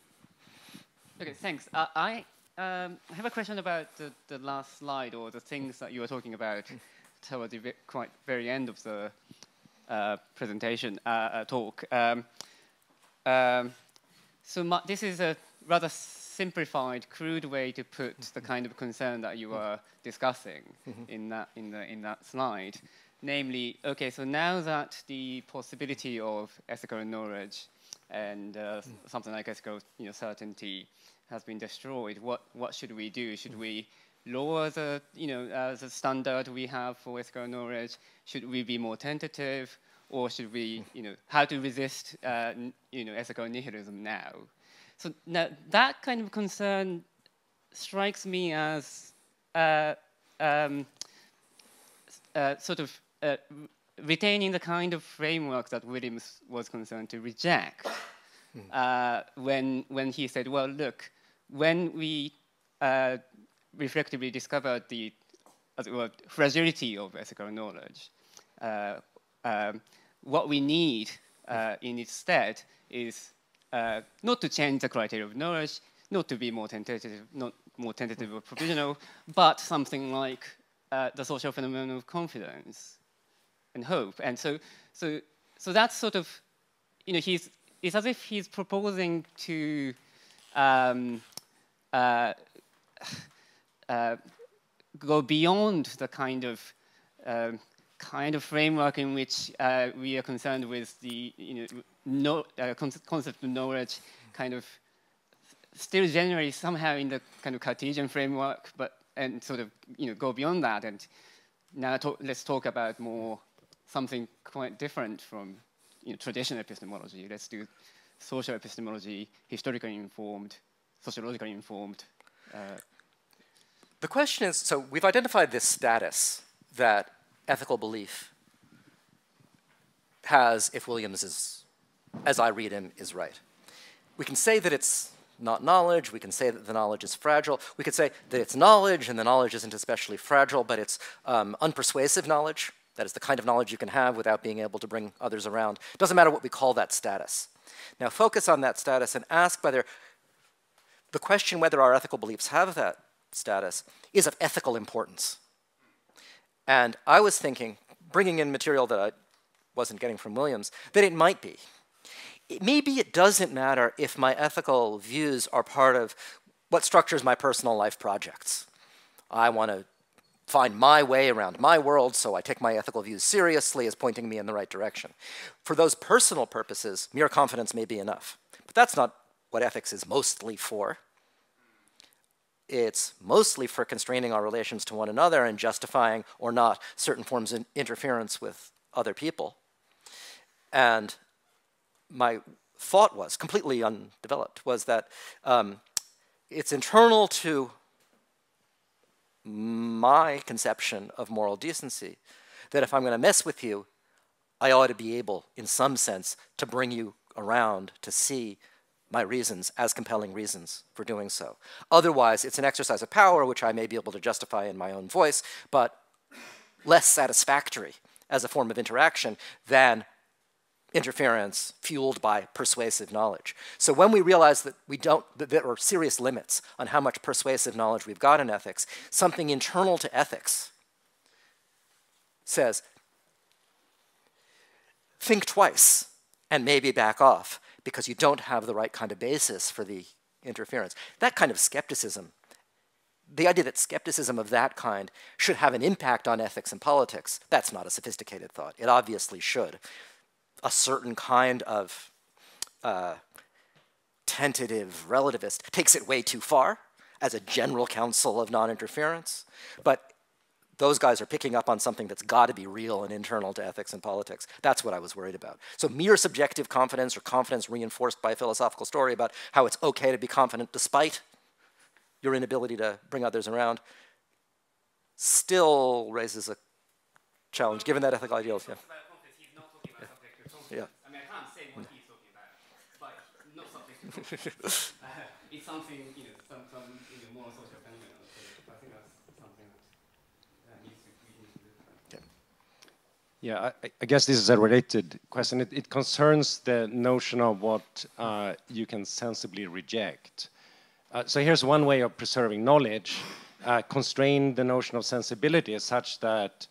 Okay, thanks. I have a question about the last slide, or the things that you were talking about toward the quite very end of the presentation talk. This is a rather simplified, crude way to put the kind of concern that you were discussing in that slide. Namely, okay, so now that the possibility of ethical knowledge and something like ethical certainty has been destroyed, what should we do? Should we lower the the standard we have for ethical knowledge? Should we be more tentative, or should we how to resist ethical nihilism now? So now that kind of concern strikes me as sort of retaining the kind of framework that Williams was concerned to reject. when he said, well, look, when we reflectively discovered the fragility of ethical knowledge, what we need in its stead is not to change the criteria of knowledge, not to be more tentative, not more tentative or provisional, but something like the social phenomenon of confidence and hope. And so that's sort of, it's as if he's proposing to go beyond the kind of framework in which we are concerned with the concept of knowledge, kind of still generally somehow in the kind of Cartesian framework, and sort of go beyond that. And now let's talk about more something quite different from traditional epistemology. Let's do social epistemology, historically informed, sociologically informed. The question is, so we've identified this status that ethical belief has if Williams is, as I read him, is right. We can say that it's not knowledge. We can say that the knowledge is fragile. We could say that it's knowledge and the knowledge isn't especially fragile, but it's unpersuasive knowledge. That is the kind of knowledge you can have without being able to bring others around. It doesn't matter what we call that status. Now focus on that status and ask whether the question whether our ethical beliefs have that status is of ethical importance. And I was thinking, bringing in material that I wasn't getting from Williams, that it might be. Maybe it doesn't matter if my ethical views are part of what structures my personal life projects. I want to find my way around my world, so I take my ethical views seriously as pointing me in the right direction. For those personal purposes, mere confidence may be enough. But that's not what ethics is mostly for. It's mostly for constraining our relations to one another and justifying or not certain forms of interference with other people. And my thought was, completely undeveloped, was that it's internal to my conception of moral decency that if I'm going to mess with you, I ought to be able, in some sense, to bring you around to see my reasons as compelling reasons for doing so. Otherwise, it's an exercise of power, which I may be able to justify in my own voice, but less satisfactory as a form of interaction than interference fueled by persuasive knowledge. So when we realize that that there are serious limits on how much persuasive knowledge we've got in ethics, something internal to ethics says, think twice and maybe back off because you don't have the right kind of basis for the interference. That kind of skepticism, the idea that skepticism of that kind should have an impact on ethics and politics, that's not a sophisticated thought. It obviously should. A certain kind of tentative relativist takes it way too far as a general counsel of non-interference. But those guys are picking up on something that's got to be real and internal to ethics and politics. That's what I was worried about. So mere subjective confidence or confidence reinforced by a philosophical story about how it's okay to be confident despite your inability to bring others around still raises a challenge, given that ethical ideals. Yeah. Yeah. I mean, I can't say what he's talking about, but not subject to confidence. It's something, some more social phenomenon. So I think that's something that we need to do. Yeah, I guess this is a related question. It concerns the notion of what you can sensibly reject. So here's one way of preserving knowledge. Constrain the notion of sensibility as such that,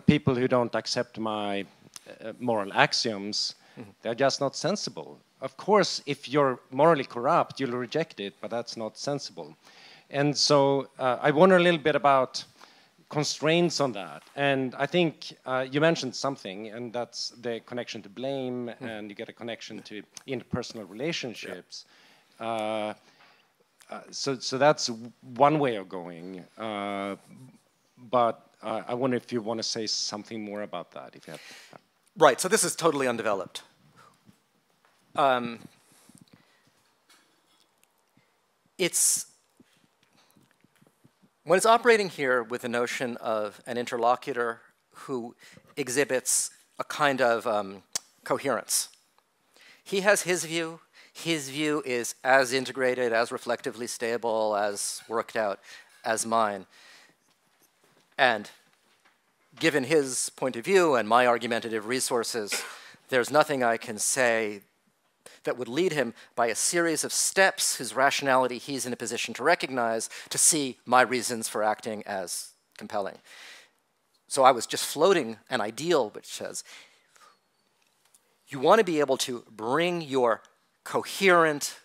people who don't accept my moral axioms, they're just not sensible. Of course, if you're morally corrupt, you'll reject it, but that's not sensible. And so I wonder a little bit about constraints on that. And I think you mentioned something, and that's the connection to blame, and you get a connection to interpersonal relationships. Yeah. So that's one way of going. But I wonder if you want to say something more about that. If you have. Right, so this is totally undeveloped. When it's operating here with the notion of an interlocutor who exhibits a kind of coherence. He has his view, his view is as integrated, as reflectively stable, as worked out as mine. And given his point of view and my argumentative resources, there's nothing I can say that would lead him by a series of steps whose rationality he's in a position to recognize to see my reasons for acting as compelling. So I was just floating an ideal which says, you want to be able to bring your coherent,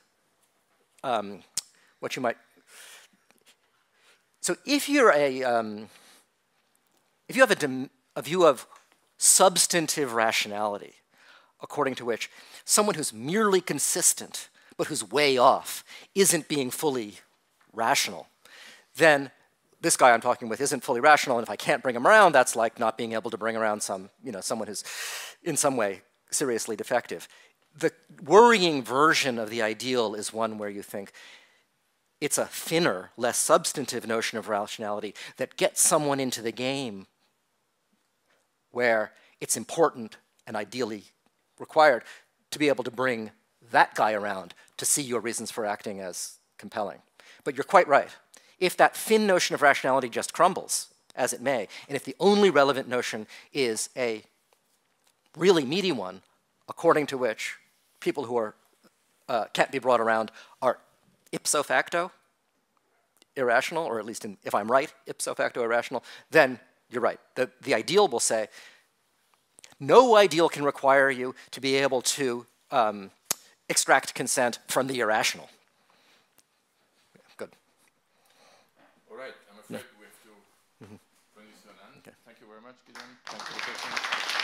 what you might, so if you're if you have a view of substantive rationality, according to which someone who's merely consistent, but who's way off, isn't being fully rational, then this guy I'm talking with isn't fully rational, and if I can't bring him around, that's like not being able to bring around someone who's in some way seriously defective. The worrying version of the ideal is one where you think it's a thinner, less substantive notion of rationality that gets someone into the game where it's important and ideally required to be able to bring that guy around to see your reasons for acting as compelling. But you're quite right. If that thin notion of rationality just crumbles, as it may, and if the only relevant notion is a really meaty one, according to which people who are, can't be brought around are ipso facto irrational, or at least if I'm right, ipso facto irrational, then you're right. The ideal will say, no ideal can require you to be able to extract consent from the irrational. Good. All right, I'm afraid we have to bring this to an end. Okay. Thank you very much, Gideon. Thanks for the question.